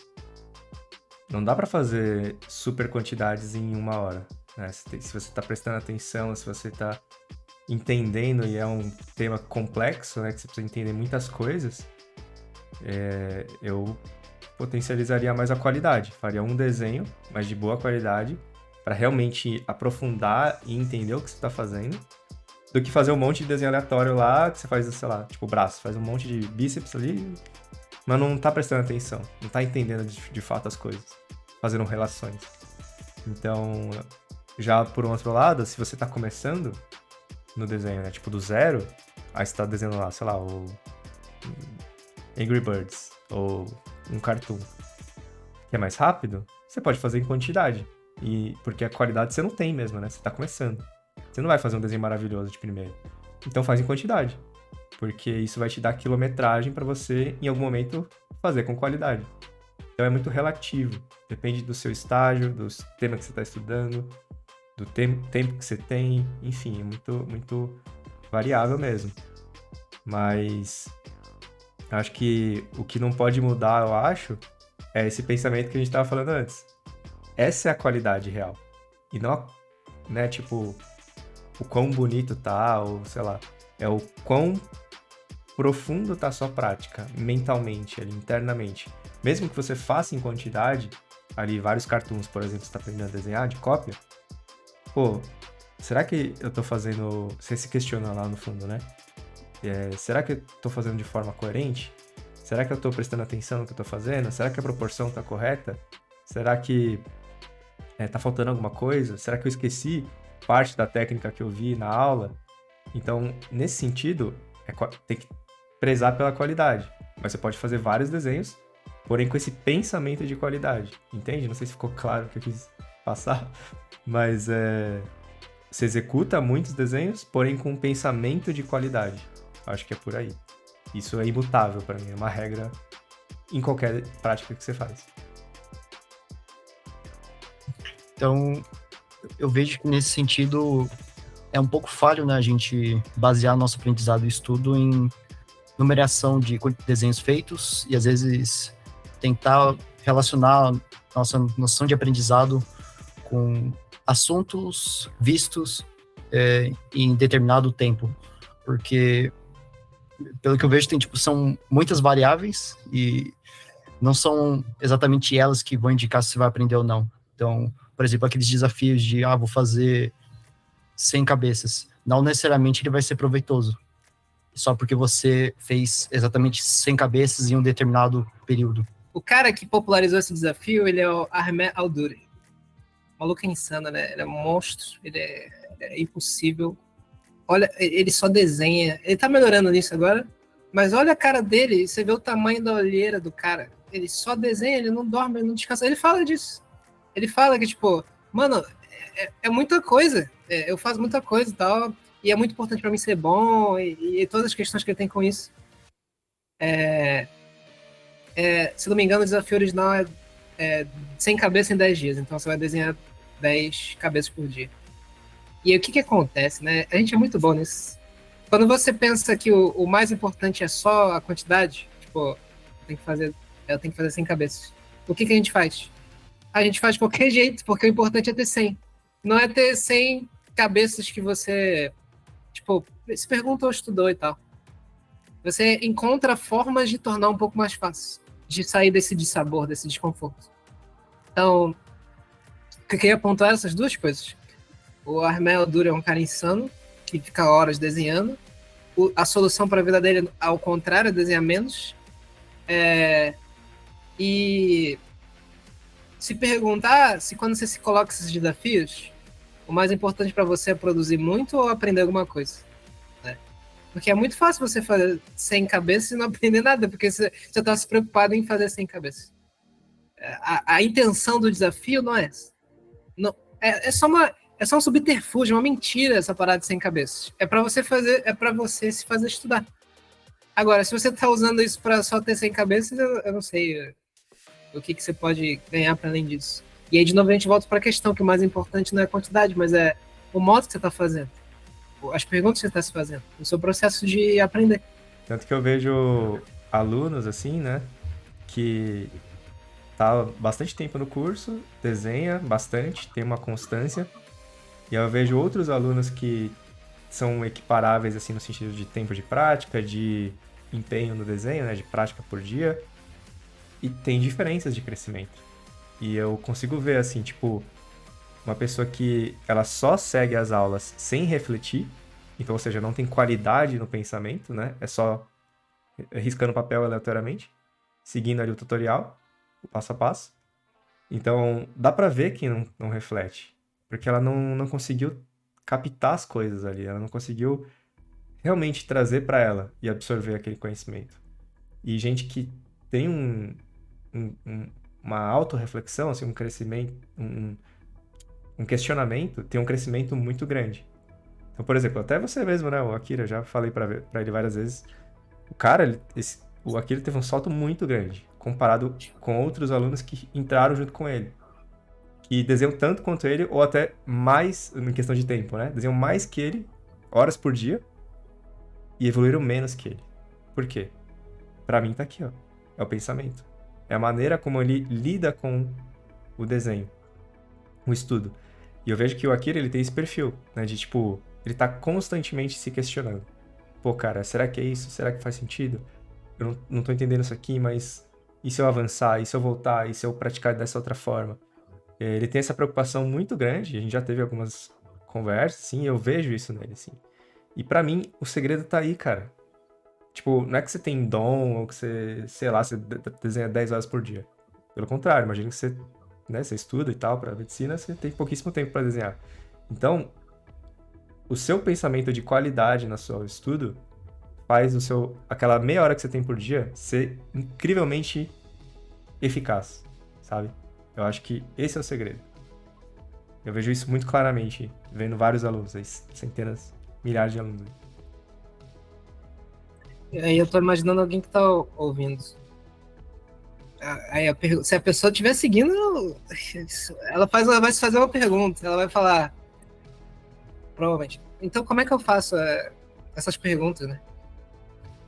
não dá pra fazer super quantidades em 1 hora, né? Se você tá prestando atenção, se você tá entendendo, e é um tema complexo, né? Que você precisa entender muitas coisas, eu potencializaria mais a qualidade. Faria um desenho, mas de boa qualidade, para realmente aprofundar e entender o que você está fazendo, do que fazer um monte de desenho aleatório lá, que você faz, sei lá, tipo braço, faz um monte de bíceps ali, mas não tá prestando atenção, não tá entendendo de fato as coisas, fazendo relações. Então, já por um outro lado, se você tá começando no desenho, né, tipo do zero, aí você tá desenhando lá, sei lá, o Angry Birds, ou um cartoon, que é mais rápido, você pode fazer em quantidade. Porque a qualidade você não tem mesmo, né? Você tá começando. Você não vai fazer um desenho maravilhoso de primeiro. Então faz em quantidade. Porque isso vai te dar quilometragem para você, em algum momento, fazer com qualidade. Então é muito relativo. Depende do seu estágio, do tema que você está estudando, do tempo que você tem. Enfim, é muito, muito variável mesmo. Mas acho que o que não pode mudar, eu acho, é esse pensamento que a gente estava falando antes. Essa é a qualidade real. E não, né, tipo, o quão bonito tá, ou sei lá, é o quão profundo tá a sua prática, mentalmente, ali, internamente. Mesmo que você faça em quantidade, ali, vários cartoons, por exemplo, você tá aprendendo a desenhar de cópia, pô, será que eu tô fazendo... Você se questiona lá no fundo, né? Será que eu tô fazendo de forma coerente? Será que eu tô prestando atenção no que eu tô fazendo? Será que a proporção tá correta? Será que tá faltando alguma coisa? Será que eu esqueci parte da técnica que eu vi na aula? Então, nesse sentido, tem que prezar pela qualidade. Mas você pode fazer vários desenhos, porém com esse pensamento de qualidade. Entende? Não sei se ficou claro o que eu quis passar, mas você executa muitos desenhos, porém com um pensamento de qualidade. Acho que é por aí. Isso é imutável para mim, é uma regra em qualquer prática que você faz. Então, eu vejo que nesse sentido é um pouco falho, né, a gente basear nosso aprendizado e estudo em numeração de desenhos feitos e às vezes tentar relacionar nossa noção de aprendizado com assuntos vistos em determinado tempo, porque pelo que eu vejo são muitas variáveis e não são exatamente elas que vão indicar se você vai aprender ou não. Então, por exemplo, aqueles desafios de vou fazer 100 cabeças. Não necessariamente ele vai ser proveitoso, só porque você fez exatamente 100 cabeças em um determinado período. O cara que popularizou esse desafio, ele é o Ahmed Al-Duri. O maluco é insano, né? Ele é um monstro, é impossível. Olha, ele só desenha. Ele tá melhorando nisso agora, mas olha a cara dele, e você vê o tamanho da olheira do cara. Ele só desenha, ele não dorme, ele não descansa. Ele fala disso. Ele fala que, tipo, mano, é muita coisa. Eu faço muita coisa e tal, e é muito importante pra mim ser bom, e todas as questões que ele tem com isso. Se não me engano, o desafio original é 100 cabeças em 10 dias. Então você vai desenhar 10 cabeças por dia. E aí, o que que acontece, né? A gente é muito bom nisso. Quando você pensa que o mais importante é só a quantidade, tipo, eu tenho que fazer 100 cabeças. O que que a gente faz? A gente faz de qualquer jeito, porque o importante é ter 100. Não é ter 100 cabeças que você, tipo, se pergunta ou estudou e tal. Você encontra formas de tornar um pouco mais fácil, de sair desse dissabor, desse desconforto. Então, o que eu queria pontuar essas duas coisas. O Ahmed Al-Duri é um cara insano, que fica horas desenhando. A solução para a vida dele, ao contrário, é desenhar menos. E se perguntar se quando você se coloca esses desafios, o mais importante para você é produzir muito ou aprender alguma coisa. Né? Porque é muito fácil você fazer 100 cabeças e não aprender nada, porque você está se preocupado em fazer 100 cabeças. A intenção do desafio não é essa. Não, é só um subterfúgio, uma mentira essa parada de 100 cabeças. É para você se fazer estudar. Agora, se você tá usando isso para só ter 100 cabeças, eu não sei o que você pode ganhar para além disso. E aí, de novo, a gente volta para a questão que o mais importante não é a quantidade, mas é o modo que você está fazendo. As perguntas que você está se fazendo. O seu processo de aprender. Tanto que eu vejo alunos, assim, né, que tá bastante tempo no curso, desenha bastante, tem uma constância. E eu vejo outros alunos que são equiparáveis, assim, no sentido de tempo de prática, de empenho no desenho, né, de prática por dia. E tem diferenças de crescimento. E eu consigo ver, assim, tipo, uma pessoa que ela só segue as aulas sem refletir, então, ou seja, não tem qualidade no pensamento, né? É só riscando papel aleatoriamente, seguindo ali o tutorial, o passo a passo. Então, dá pra ver que não reflete, porque ela não conseguiu captar as coisas ali, ela não conseguiu realmente trazer pra ela e absorver aquele conhecimento. E gente que tem uma autorreflexão, assim, um crescimento, um questionamento, tem um crescimento muito grande. Então, por exemplo, até você mesmo, né, o Akira, já falei pra ele várias vezes, o cara, o Akira teve um salto muito grande, comparado com outros alunos que entraram junto com ele, que desenham tanto quanto ele, ou até mais, em questão de tempo, né, desenham mais que ele, horas por dia, e evoluíram menos que ele. Por quê? Pra mim tá aqui, ó, é o pensamento. É a maneira como ele lida com o desenho, o estudo. E eu vejo que o Akira, ele tem esse perfil, né, de tipo, ele tá constantemente se questionando. Pô, cara, será que é isso? Será que faz sentido? Eu não tô entendendo isso aqui, mas e se eu avançar? E se eu voltar? E se eu praticar dessa outra forma? Ele tem essa preocupação muito grande, a gente já teve algumas conversas, sim, eu vejo isso nele, assim. E pra mim, o segredo tá aí, cara. Tipo, não é que você tem dom ou que você, sei lá, você desenha 10 horas por dia. Pelo contrário, imagina que você, né, você estuda e tal pra medicina, você tem pouquíssimo tempo pra desenhar. Então, o seu pensamento de qualidade no seu estudo faz aquela meia hora que você tem por dia ser incrivelmente eficaz, sabe? Eu acho que esse é o segredo. Eu vejo isso muito claramente, vendo vários alunos, aí, centenas, milhares de alunos. E aí eu tô imaginando alguém que tá ouvindo. Aí se a pessoa estiver seguindo, ela vai se fazer uma pergunta. Ela vai falar, provavelmente, então como é que eu faço essas perguntas, né?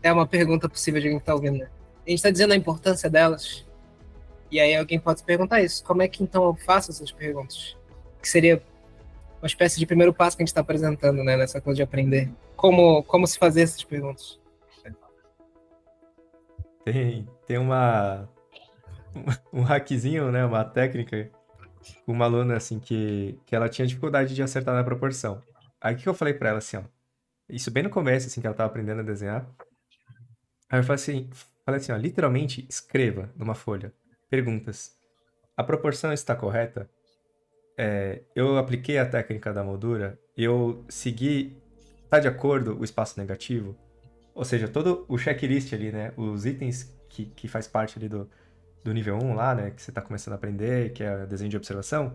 É uma pergunta possível de alguém que tá ouvindo, né? A gente tá dizendo a importância delas. E aí alguém pode se perguntar isso. Como é que então eu faço essas perguntas? Que seria uma espécie de primeiro passo que a gente está apresentando, né? Nessa coisa de aprender. Como se fazer essas perguntas. Tem um hackzinho, né? Uma técnica, uma aluna, assim, que ela tinha dificuldade de acertar na proporção. Aí o que eu falei pra ela assim, ó. Isso bem no começo, assim, que ela tava aprendendo a desenhar. Aí eu falei assim, ó, literalmente escreva numa folha perguntas. A proporção está correta? Eu apliquei a técnica da moldura? Eu segui, tá de acordo o espaço negativo? Ou seja, todo o checklist ali, né? Os itens que faz parte ali do nível 1 lá, né? Que você tá começando a aprender, que é desenho de observação.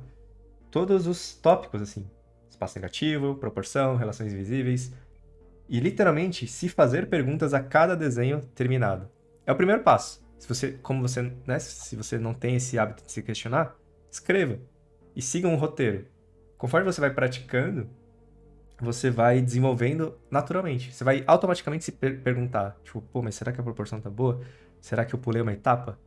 Todos os tópicos, assim. Espaço negativo, proporção, relações invisíveis. E literalmente se fazer perguntas a cada desenho terminado. É o primeiro passo. Se você não tem esse hábito de se questionar, escreva e siga um roteiro. Conforme você vai praticando, você vai desenvolvendo naturalmente. Você vai automaticamente se perguntar, tipo, pô, mas será que a proporção tá boa? Será que eu pulei uma etapa?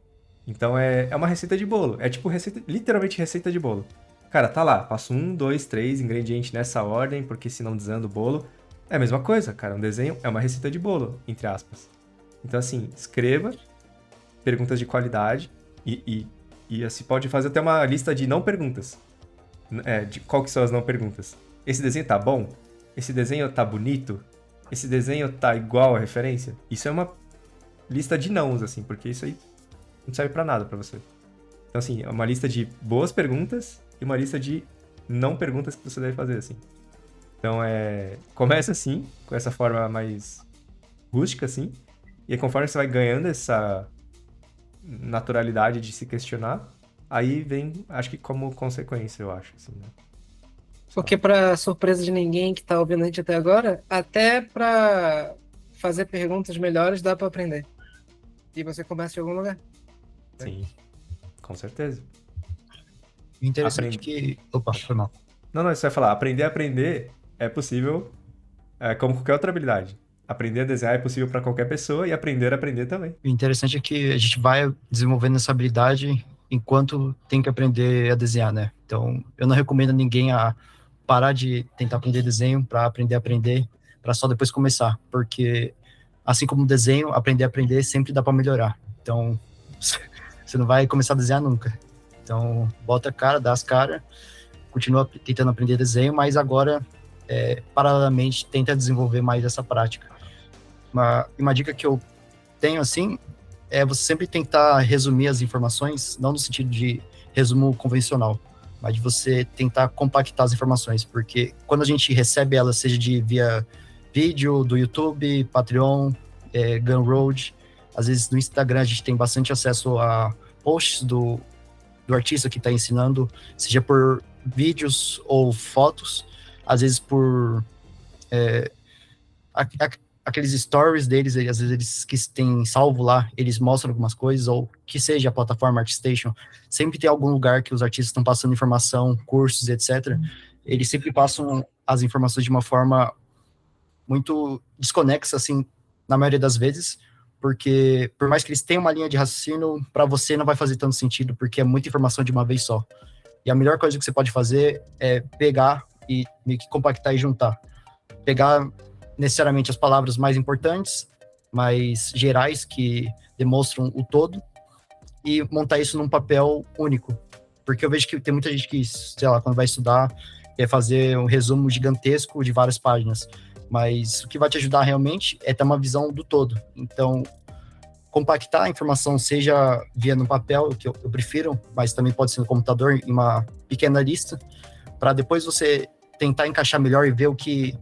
Então é uma receita de bolo. É tipo literalmente receita de bolo. Cara, tá lá, passo 1, 2, 3, ingrediente nessa ordem, porque senão desanda o bolo. É a mesma coisa, cara. Um desenho é uma receita de bolo, entre aspas. Então, assim, escreva perguntas de qualidade e assim, pode fazer até uma lista de não perguntas. De qual que são as não perguntas. Esse desenho tá bom? Esse desenho tá bonito? Esse desenho tá igual à referência? Isso é uma lista de nãos, assim, porque isso aí não serve pra nada pra você. Então, assim, é uma lista de boas perguntas e uma lista de não perguntas que você deve fazer, assim. Então, começa assim, com essa forma mais rústica, assim, e aí, conforme você vai ganhando essa naturalidade de se questionar, aí vem, acho que como consequência, eu acho, assim, né? Porque, para surpresa de ninguém que tá ouvindo a gente até agora, até para fazer perguntas melhores dá para aprender. E você começa de algum lugar. Sim, com certeza. Interessante que... Opa, foi mal. Não, isso vai falar, aprender a aprender é possível, como qualquer outra habilidade. Aprender a desenhar é possível para qualquer pessoa e aprender a aprender também. O interessante é que a gente vai desenvolvendo essa habilidade enquanto tem que aprender a desenhar, né? Então, eu não recomendo a ninguém a parar de tentar aprender desenho para aprender, para só depois começar, porque assim como desenho, aprender a aprender sempre dá para melhorar. Então, você não vai começar a desenhar nunca. Então, bota a cara, dá as caras, continua tentando aprender desenho, mas agora, paralelamente, tenta desenvolver mais essa prática. Uma dica que eu tenho, assim, é você sempre tentar resumir as informações, não no sentido de resumo convencional, mas de você tentar compactar as informações, porque quando a gente recebe elas, seja via vídeo, do YouTube, Patreon, Gumroad, às vezes no Instagram a gente tem bastante acesso a posts do artista que está ensinando, seja por vídeos ou fotos, às vezes por aqueles stories deles, às vezes eles que têm salvo lá, eles mostram algumas coisas, ou que seja a plataforma ArtStation, sempre tem algum lugar que os artistas estão passando informação, cursos, etc. Eles sempre passam as informações de uma forma muito desconexa, assim, na maioria das vezes, porque por mais que eles tenham uma linha de raciocínio, para você não vai fazer tanto sentido, porque é muita informação de uma vez só. E a melhor coisa que você pode fazer é pegar e meio que compactar e juntar. Pegar necessariamente as palavras mais importantes, mais gerais, que demonstram o todo, e montar isso num papel único. Porque eu vejo que tem muita gente que, sei lá, quando vai estudar, quer fazer um resumo gigantesco de várias páginas. Mas o que vai te ajudar realmente é ter uma visão do todo. Então, compactar a informação, seja via no papel, que eu prefiro, mas também pode ser no computador, em uma pequena lista, para depois você tentar encaixar melhor e ver o que...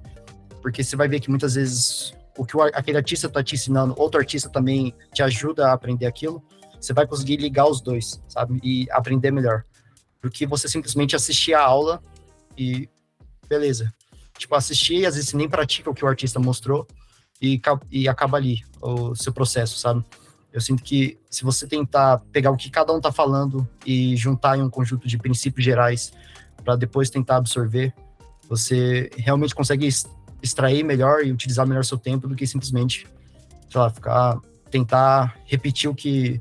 Porque você vai ver que muitas vezes o que aquele artista está te ensinando, outro artista também te ajuda a aprender aquilo, você vai conseguir ligar os dois, sabe? E aprender melhor. Porque você simplesmente assistir a aula e beleza. Tipo, assistir e às vezes você nem pratica o que o artista mostrou e acaba ali o seu processo, sabe? Eu sinto que se você tentar pegar o que cada um tá falando e juntar em um conjunto de princípios gerais para depois tentar absorver, você realmente consegue extrair melhor e utilizar melhor seu tempo do que simplesmente, sei lá, tentar repetir o que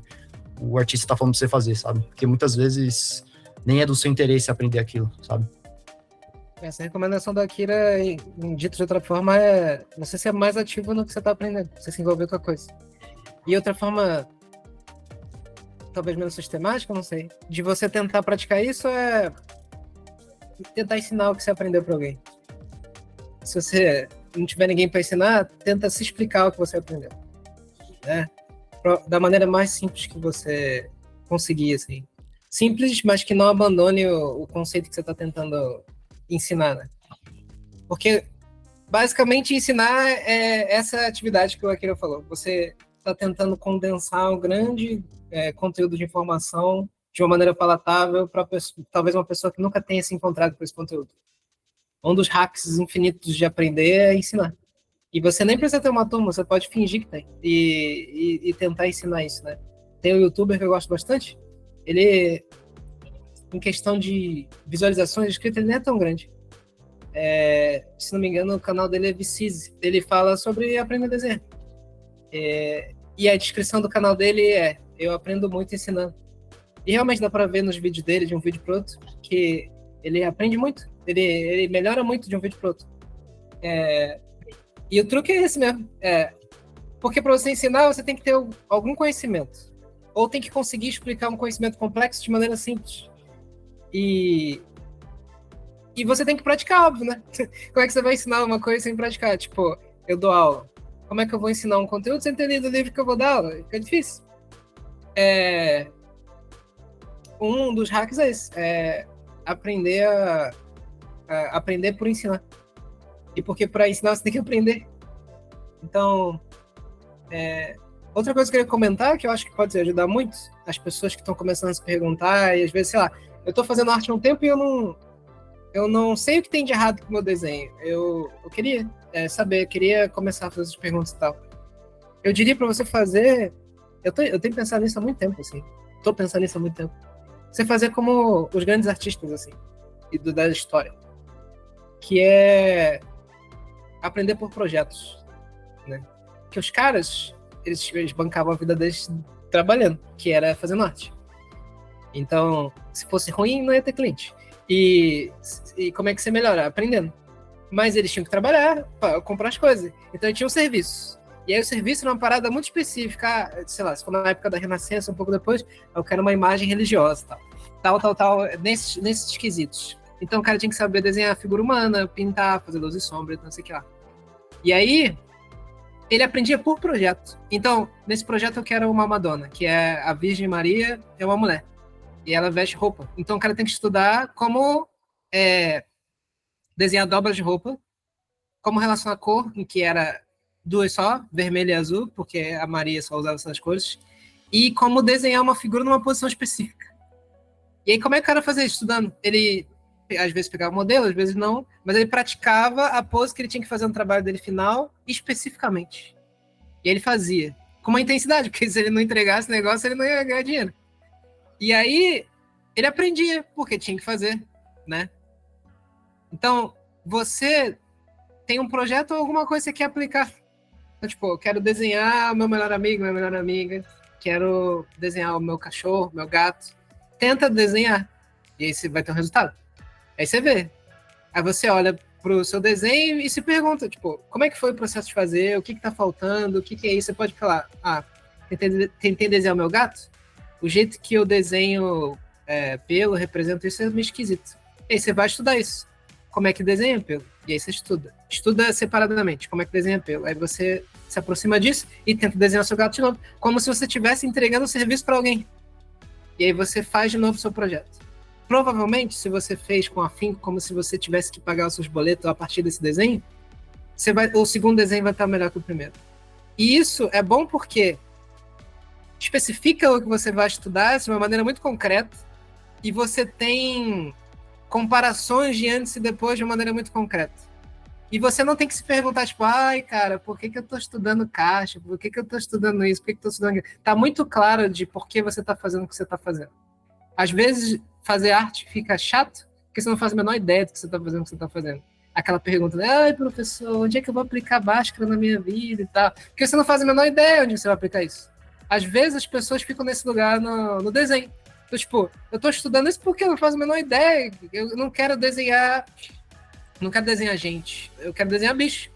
o artista tá falando pra você fazer, sabe? Porque muitas vezes nem é do seu interesse aprender aquilo, sabe? Essa recomendação da Akira, dito de outra forma, você ser mais ativo no que você tá aprendendo, você se envolver com a coisa. E outra forma, talvez menos sistemática, não sei, de você tentar praticar isso é tentar ensinar o que você aprendeu para alguém. se você não tiver ninguém para ensinar, tenta se explicar o que você aprendeu, né? Da maneira mais simples que você conseguir, assim. Simples, mas que não abandone o conceito que você está tentando ensinar, né? Porque, basicamente, ensinar é essa atividade que o Akira falou. Você está tentando condensar um grande conteúdo de informação de uma maneira palatável para talvez uma pessoa que nunca tenha se encontrado com esse conteúdo. Um dos hacks infinitos de aprender é ensinar. E você nem precisa ter uma turma, você pode fingir que tem. E tentar ensinar isso, né? Tem um youtuber que eu gosto bastante. Ele, em questão de visualizações de inscritos, ele nem é tão grande. Se não me engano, o canal dele é Vicize. Ele fala sobre aprender a desenhar. E a descrição do canal dele é: eu aprendo muito ensinando. E realmente dá pra ver nos vídeos dele, de um vídeo pro outro, que ele aprende muito. Ele melhora muito de um vídeo pro outro. E o truque é esse mesmo. Porque para você ensinar, você tem que ter algum conhecimento. Ou tem que conseguir explicar um conhecimento complexo de maneira simples. E você tem que praticar, óbvio, né? Como é que você vai ensinar uma coisa sem praticar? Tipo, eu dou aula. Como é que eu vou ensinar um conteúdo sem ter lido o livro que eu vou dar aula? Fica difícil. Um dos hacks é esse. Aprender aprender por ensinar. E porque para ensinar você tem que aprender. Então, outra coisa que eu queria comentar, que eu acho que pode ajudar muito as pessoas que estão começando a se perguntar, e às vezes, sei lá, eu estou fazendo arte há um tempo e eu não sei o que tem de errado com o meu desenho. Eu queria saber, queria começar a fazer essas perguntas e tal. Eu diria para você fazer... Eu tenho pensado nisso há muito tempo, assim. Estou pensando nisso há muito tempo. Você fazer como os grandes artistas, assim, e da história. Que é aprender por projetos, né? Que os caras, eles bancavam a vida deles trabalhando, que era fazendo arte. Então, se fosse ruim, não ia ter cliente. E como é que você melhora? Aprendendo. Mas eles tinham que trabalhar para comprar as coisas. Então, tinha um serviço. E aí o serviço era uma parada muito específica, sei lá, se for na época da Renascença, um pouco depois, eu quero uma imagem religiosa, tal, nesses quesitos. Então o cara tinha que saber desenhar figura humana, pintar, fazer luz e sombra, não sei o que lá. E aí, ele aprendia por projeto. Então, nesse projeto eu quero uma Madonna, que é a Virgem Maria, é uma mulher. E ela veste roupa. Então o cara tem que estudar como desenhar dobras de roupa, como relacionar a cor, em que era duas só, vermelho e azul, porque a Maria só usava essas cores, e como desenhar uma figura numa posição específica. E aí, como é que o cara fazia isso? Estudando? Ele, às vezes, pegava o modelo, às vezes não, mas ele praticava a pose que ele tinha que fazer no trabalho dele final, especificamente. E ele fazia, com uma intensidade, porque se ele não entregasse o negócio, ele não ia ganhar dinheiro. E aí, ele aprendia, porque tinha que fazer, né? Então, você tem um projeto ou alguma coisa que você quer aplicar. Então, tipo, eu quero desenhar o meu melhor amigo, minha melhor amiga, quero desenhar o meu cachorro, meu gato. Tenta desenhar, e aí você vai ter um resultado. Aí você vê. Aí você olha pro seu desenho e se pergunta, como é que foi o processo de fazer, o que tá faltando, o que é isso? Você pode falar, tentei desenhar o meu gato, o jeito que eu desenho pelo, represento isso é meio esquisito. E aí você vai estudar isso. Como é que desenha pelo? E aí você estuda. Estuda separadamente, como é que desenha pelo. Aí você se aproxima disso e tenta desenhar o seu gato de novo, como se você estivesse entregando um serviço para alguém. E aí você faz de novo o seu projeto. Provavelmente, se você fez com afinco, como se você tivesse que pagar os seus boletos a partir desse desenho, o segundo desenho vai estar melhor que o primeiro. E isso é bom porque especifica o que você vai estudar de uma maneira muito concreta e você tem comparações de antes e depois de uma maneira muito concreta. E você não tem que se perguntar, cara, por que eu estou estudando caixa? Por que eu estou estudando isso? Por que eu estou estudando aquilo? Está muito claro de por que você está fazendo o que você está fazendo. Às vezes, fazer arte fica chato, porque você não faz a menor ideia do que você está fazendo, o que você está fazendo. Aquela pergunta, professor, onde é que eu vou aplicar Bhaskara na minha vida e tal? Porque você não faz a menor ideia onde você vai aplicar isso. Às vezes, as pessoas ficam nesse lugar no desenho. Então, eu estou estudando isso porque eu não faço a menor ideia. Eu não quero desenhar... Não quero desenhar gente, eu quero desenhar bicho.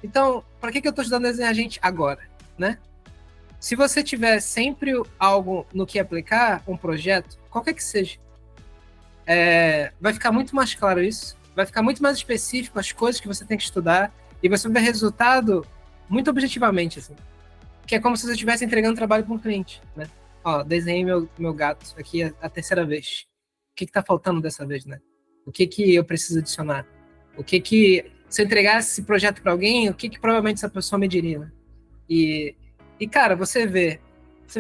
Então, para que eu estou estudando desenhar gente agora, né? Se você tiver sempre algo no que aplicar, um projeto, qualquer que seja, vai ficar muito mais claro isso. vai ficar muito mais específico as coisas que você tem que estudar e você vai ver resultado muito objetivamente, assim. Que é como se você estivesse entregando trabalho para um cliente, né? Ó, desenhei meu gato aqui a terceira vez. O que tá faltando dessa vez, né? O que eu preciso adicionar? Se eu entregasse esse projeto para alguém, o que provavelmente essa pessoa me diria, né? E cara, você vê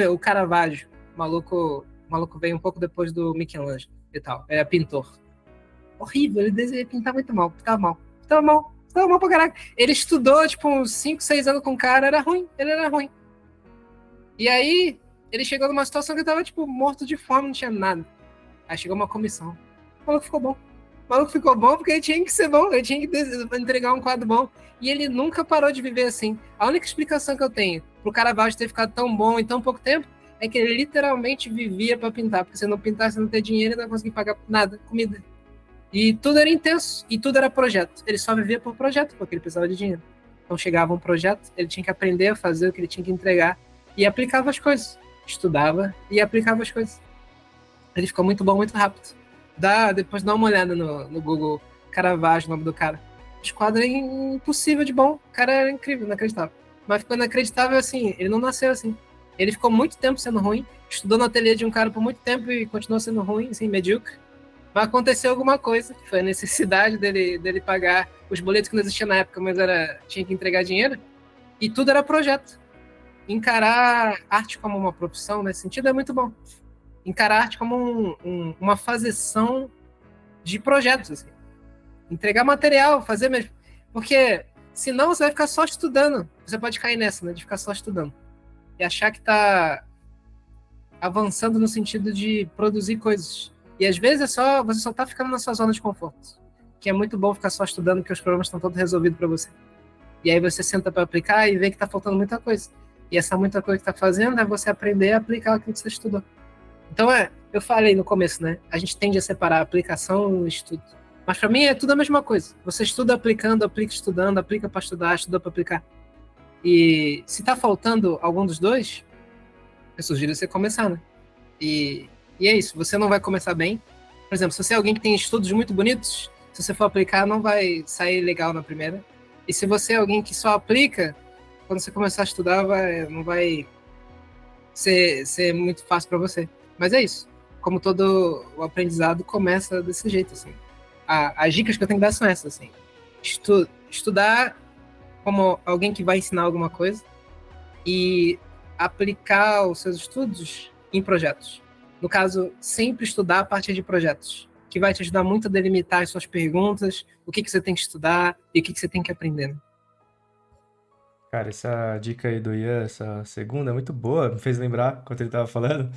o Caravaggio, o maluco veio um pouco depois do Michelangelo e tal, é pintor. Horrível, ele pintava muito mal, ficava mal pra caraca. Ele estudou, tipo, uns 5, 6 anos com o cara, ele era ruim. E aí, ele chegou numa situação que ele tava, tipo, morto de fome, não tinha nada. Aí chegou uma comissão. O maluco ficou bom. O maluco ficou bom porque ele tinha que ser bom, ele tinha que entregar um quadro bom. E ele nunca parou de viver assim. A única explicação que eu tenho pro Caravaggio ter ficado tão bom em tão pouco tempo é que ele literalmente vivia pra pintar. Porque se não pintasse, não ter dinheiro, ele não conseguia pagar nada, comida. E tudo era intenso, e tudo era projeto. Ele só vivia por projeto, porque ele precisava de dinheiro. Então chegava um projeto, ele tinha que aprender a fazer o que ele tinha que entregar, e aplicava as coisas. Estudava e aplicava as coisas. Ele ficou muito bom, muito rápido. Depois dá uma olhada no Google, Caravaggio, o nome do cara. O quadro é impossível de bom. O cara era incrível, inacreditável. Mas ficou inacreditável assim, ele não nasceu assim. Ele ficou muito tempo sendo ruim, estudou no ateliê de um cara por muito tempo e continuou sendo ruim, assim, medíocre. Vai acontecer alguma coisa, que foi a necessidade dele pagar os boletos que não existiam na época, mas tinha que entregar dinheiro, e tudo era projeto. Encarar arte como uma profissão, nesse sentido, é muito bom. Encarar arte como uma fazeção de projetos. Assim. Entregar material, fazer mesmo. Porque senão você vai ficar só estudando. Você pode cair nessa, né, de ficar só estudando. E achar que está avançando no sentido de produzir coisas. E às vezes você só tá ficando na sua zona de conforto. Que é muito bom ficar só estudando porque os problemas estão todos resolvidos para você. E aí você senta para aplicar e vê que tá faltando muita coisa. E essa muita coisa que tá fazendo é você aprender a aplicar aquilo que você estudou. Então eu falei no começo, né? A gente tende a separar aplicação e estudo. Mas para mim é tudo a mesma coisa. Você estuda aplicando, aplica estudando, aplica para estudar, estuda para aplicar. E se tá faltando algum dos dois, eu sugiro você começar, né? E é isso, você não vai começar bem. Por exemplo, se você é alguém que tem estudos muito bonitos, se você for aplicar, não vai sair legal na primeira. E se você é alguém que só aplica, quando você começar a estudar, não vai ser muito fácil para você. Mas é isso. Como todo o aprendizado começa desse jeito, assim. As dicas que eu tenho que dar são essas, assim. Estudar como alguém que vai ensinar alguma coisa e aplicar os seus estudos em projetos. No caso, sempre estudar a partir de projetos, que vai te ajudar muito a delimitar as suas perguntas, o que você tem que estudar e o que você tem que aprender. Né? Cara, essa dica aí do Ian, essa segunda, é muito boa. Me fez lembrar, quando ele tava falando,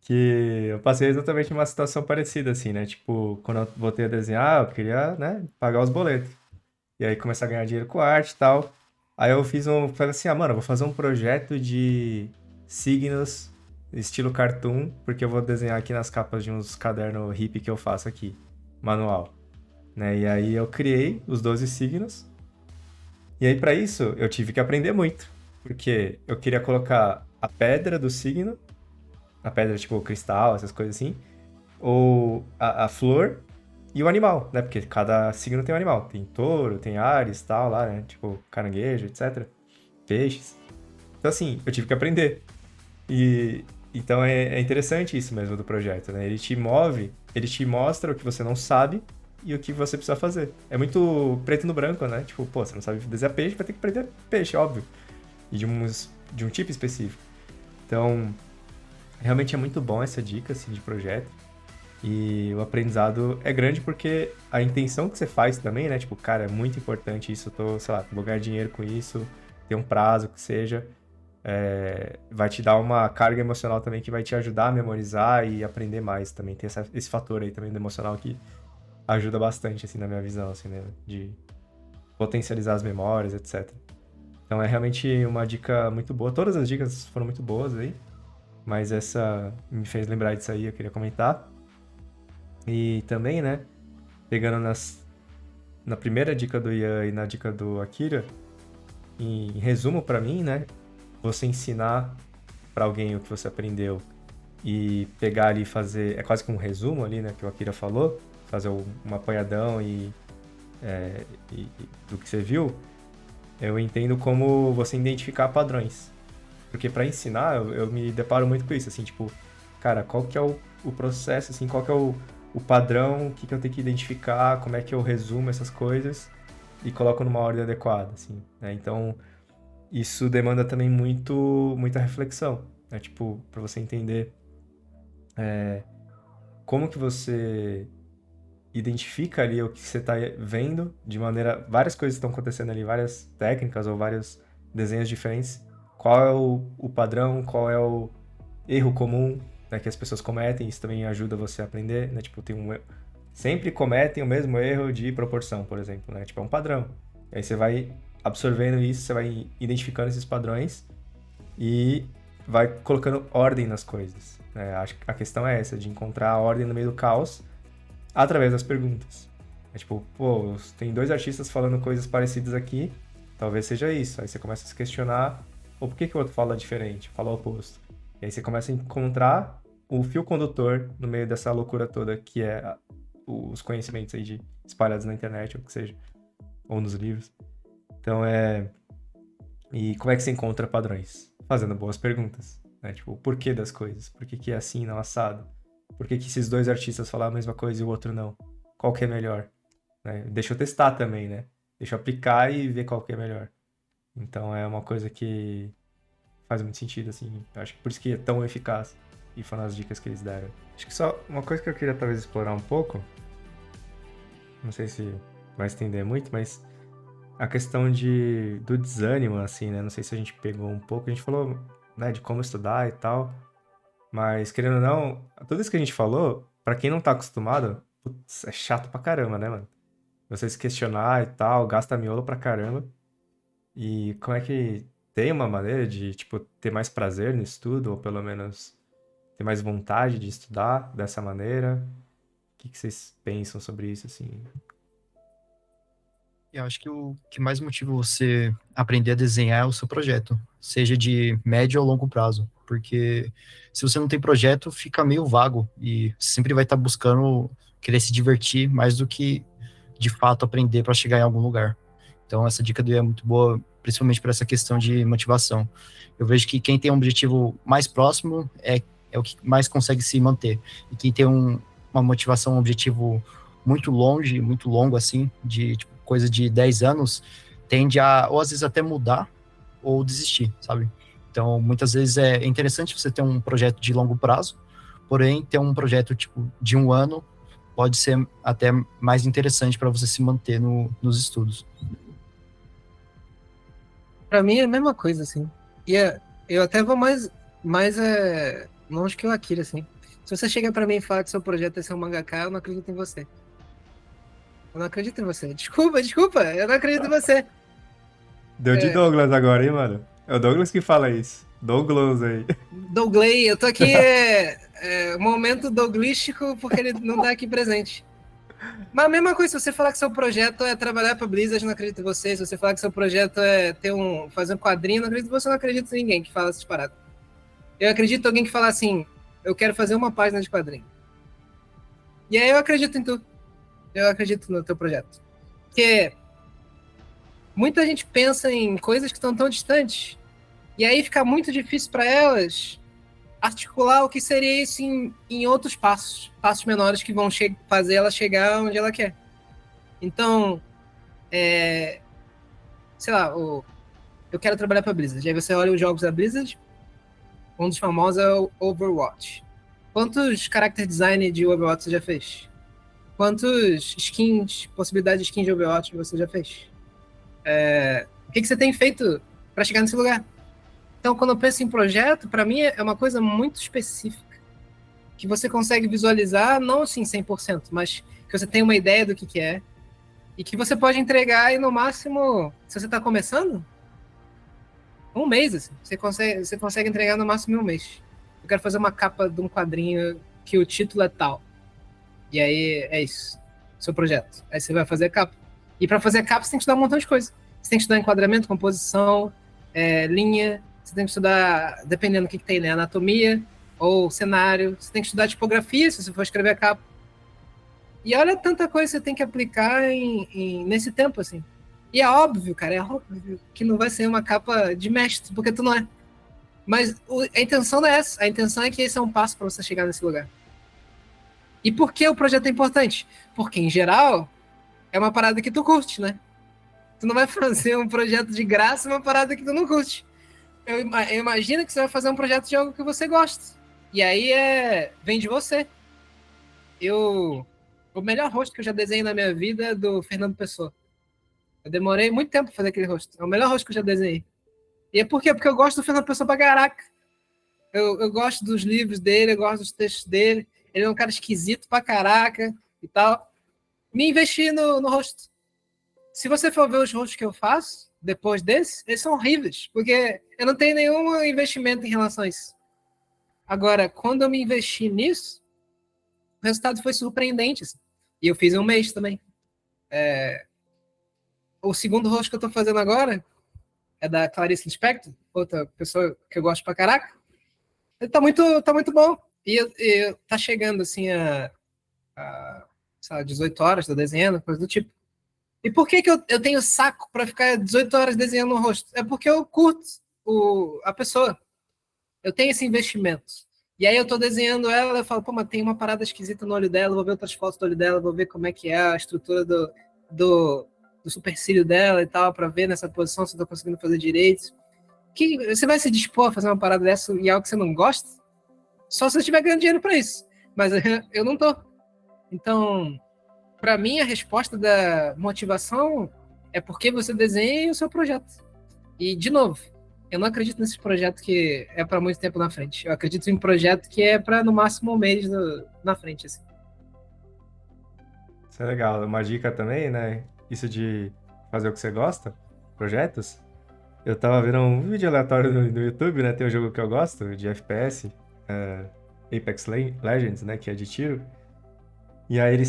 que eu passei exatamente uma situação parecida, assim, né? Tipo, quando eu voltei a desenhar, eu queria, né, pagar os boletos. E aí começar a ganhar dinheiro com arte e tal. Aí eu falei assim, mano, eu vou fazer um projeto de signos estilo cartoon, porque eu vou desenhar aqui nas capas de uns cadernos hippie que eu faço aqui, manual, né? E aí eu criei os 12 signos. E aí para isso eu tive que aprender muito, porque eu queria colocar a pedra do signo, a pedra tipo cristal, essas coisas assim, ou a flor e o animal, né? Porque cada signo tem um animal. Tem touro, tem Áries, tal, lá, né? Tipo, caranguejo, etc. Peixes. Então, assim, eu tive que aprender. E então é interessante isso mesmo do projeto, né? Ele te move, ele te mostra o que você não sabe e o que você precisa fazer. É muito preto no branco, né? Tipo, pô, você não sabe desenhar peixe, vai ter que aprender peixe, óbvio. E de um tipo específico. Então, realmente é muito bom essa dica, assim, de projeto. E o aprendizado é grande porque a intenção que você faz também, né? Tipo, cara, é muito importante isso, eu tô, sei lá, vou ganhar dinheiro com isso, ter um prazo que seja. Vai te dar uma carga emocional também que vai te ajudar a memorizar e aprender mais também. Tem esse fator aí também do emocional que ajuda bastante, assim, na minha visão, assim, né? De potencializar as memórias, etc. Então é realmente uma dica muito boa. Todas as dicas foram muito boas aí, mas essa me fez lembrar disso aí, eu queria comentar. E também, né, pegando na primeira dica do Ian e na dica do Akira, em resumo pra mim, né, você ensinar pra alguém o que você aprendeu e pegar ali e fazer, é quase que um resumo ali, né, que o Akira falou, fazer um apanhadão do que você viu, eu entendo como você identificar padrões. Porque para ensinar, eu me deparo muito com isso, assim, tipo, cara, qual que é o processo, assim, qual que é o padrão, o que eu tenho que identificar, como é que eu resumo essas coisas e coloco numa ordem adequada, assim, né? Então, isso demanda também muita reflexão, né? Tipo, para você entender como que você identifica ali o que você está vendo de maneira... Várias coisas estão acontecendo ali, várias técnicas ou vários desenhos diferentes. Qual é o padrão, qual é o erro comum, né, que as pessoas cometem, isso também ajuda você a aprender, né? Tipo, sempre cometem o mesmo erro de proporção, por exemplo, né? Tipo, é um padrão. E aí você vai absorvendo isso, você vai identificando esses padrões e vai colocando ordem nas coisas, né? Acho que a questão é essa, de encontrar a ordem no meio do caos através das perguntas. É tipo, pô, tem dois artistas falando coisas parecidas aqui, talvez seja isso. Aí você começa a se questionar, ou por que o outro fala diferente, fala o oposto? E aí você começa a encontrar o fio condutor no meio dessa loucura toda que é os conhecimentos aí espalhados na internet, ou o que seja, ou nos livros. Então E como é que você encontra padrões? Fazendo boas perguntas, né? Tipo, o porquê das coisas? Por que é assim, não assado? Por que esses dois artistas falaram a mesma coisa e o outro não? Qual que é melhor? Né? Deixa eu testar também, né? Deixa eu aplicar e ver qual que é melhor. Então é uma coisa que faz muito sentido, assim. Eu acho que por isso que é tão eficaz. E foram as dicas que eles deram. Acho que só uma coisa que eu queria talvez explorar um pouco, não sei se vai estender muito, mas a questão do desânimo, assim, né? Não sei se a gente pegou um pouco, a gente falou, né, de como estudar e tal, mas querendo ou não, tudo isso que a gente falou, pra quem não tá acostumado, putz, é chato pra caramba, né, mano? Você se questionar e tal, gasta miolo pra caramba. E como é que tem uma maneira de, tipo, ter mais prazer no estudo, ou pelo menos ter mais vontade de estudar dessa maneira? O que vocês pensam sobre isso, assim? Eu acho que o que mais motiva você aprender a desenhar é o seu projeto, seja de médio ou longo prazo, porque se você não tem projeto, fica meio vago e sempre vai estar buscando querer se divertir mais do que de fato aprender para chegar em algum lugar. Então essa dica do é muito boa, principalmente para essa questão de motivação. Eu vejo que quem tem um objetivo mais próximo é o que mais consegue se manter, e quem tem uma motivação, um objetivo muito longe, muito longo assim, de tipo, coisa de 10 anos, tende a, ou às vezes até mudar, ou desistir, sabe? Então, muitas vezes é interessante você ter um projeto de longo prazo, porém, ter um projeto, tipo, de um ano pode ser até mais interessante para você se manter nos estudos. Pra mim é a mesma coisa, assim. Eu até vou mais longe que o Akira, assim. Se você chega pra mim e fala que seu projeto é ser um mangaka, eu não acredito em você. Eu não acredito em você. Desculpa, eu não acredito em você. Deu de Douglas agora, hein, mano? É o Douglas que fala isso. Douglas aí. Dougley, eu tô aqui, momento douglístico, porque ele não tá aqui presente. Mas a mesma coisa, se você falar que seu projeto é trabalhar pra Blizzard, eu não acredito em você. Se você falar que seu projeto é fazer um quadrinho, eu não acredito em você, eu não acredito em ninguém que fala essas paradas. Eu acredito em alguém que fala assim, eu quero fazer uma página de quadrinho. E aí eu acredito em tu. Eu acredito no teu projeto. Porque muita gente pensa em coisas que estão tão distantes. E aí fica muito difícil para elas articular o que seria isso em outros passos menores que vão fazer ela chegar onde ela quer. Então, sei lá, eu quero trabalhar para a Blizzard. Aí você olha os jogos da Blizzard, um dos famosos é o Overwatch. Quantos character design de Overwatch você já fez? Quantos possibilidades de skins de Overwatch você já fez? O que você tem feito para chegar nesse lugar? Então, quando eu penso em projeto, para mim é uma coisa muito específica, que você consegue visualizar, não assim 100%, mas que você tem uma ideia do que é, e que você pode entregar e no máximo, se você está começando, um mês, assim, você consegue entregar no máximo em um mês. Eu quero fazer uma capa de um quadrinho que o título é tal. E aí é isso, seu projeto. Aí você vai fazer a capa. E para fazer a capa, você tem que estudar um montão de coisa. Você tem que estudar enquadramento, composição, linha. Você tem que estudar, dependendo do que tem, né? Anatomia ou cenário. Você tem que estudar tipografia, se você for escrever a capa. E olha tanta coisa que você tem que aplicar nesse tempo, assim. E é óbvio, cara, é óbvio que não vai ser uma capa de mestre, porque tu não é. Mas a intenção não é essa. A intenção é que esse é um passo para você chegar nesse lugar. E por que o projeto é importante? Porque, em geral, é uma parada que tu curte, né? Tu não vai fazer um projeto de graça, uma parada que tu não curte. Eu imagino que você vai fazer um projeto de algo que você gosta. E aí vem de você. O melhor rosto que eu já desenhei na minha vida é do Fernando Pessoa. Eu demorei muito tempo pra fazer aquele rosto. É o melhor rosto que eu já desenhei. E é por quê? Porque eu gosto do Fernando Pessoa pra caraca. Eu gosto dos livros dele, eu gosto dos textos dele. Ele é um cara esquisito pra caraca e tal. Me investi no rosto. Se você for ver os rostos que eu faço, depois desse, eles são horríveis, porque eu não tenho nenhum investimento em relação a isso. Agora, quando eu me investi nisso, o resultado foi surpreendente. Assim. E eu fiz em um mês também. O segundo rosto que eu tô fazendo agora é da Clarice Lispector, outra pessoa que eu gosto pra caraca. Ele tá muito bom. E tá chegando, assim, sei lá, 18 horas, tô desenhando, coisa do tipo. E por que eu tenho saco pra ficar 18 horas desenhando o rosto? É porque eu curto a pessoa. Eu tenho esse investimento. E aí eu tô desenhando ela, eu falo, pô, mas tem uma parada esquisita no olho dela, vou ver outras fotos do olho dela, vou ver como é que é a estrutura do supercílio dela e tal, pra ver nessa posição se eu tô conseguindo fazer direito. Que você vai se dispor a fazer uma parada dessa e algo que você não gosta? Só se você estiver ganhando dinheiro pra isso. Mas eu não tô. Então, pra mim, a resposta da motivação é porque você desenha o seu projeto. E, de novo, eu não acredito nesse projeto que é para muito tempo na frente. Eu acredito em um projeto que é para no máximo um mês na frente. Assim. Isso é legal. Uma dica também, né? Isso de fazer o que você gosta, projetos. Eu tava vendo um vídeo aleatório no YouTube, né? Tem um jogo que eu gosto, de FPS, Apex Legends, né? Que é de tiro. E aí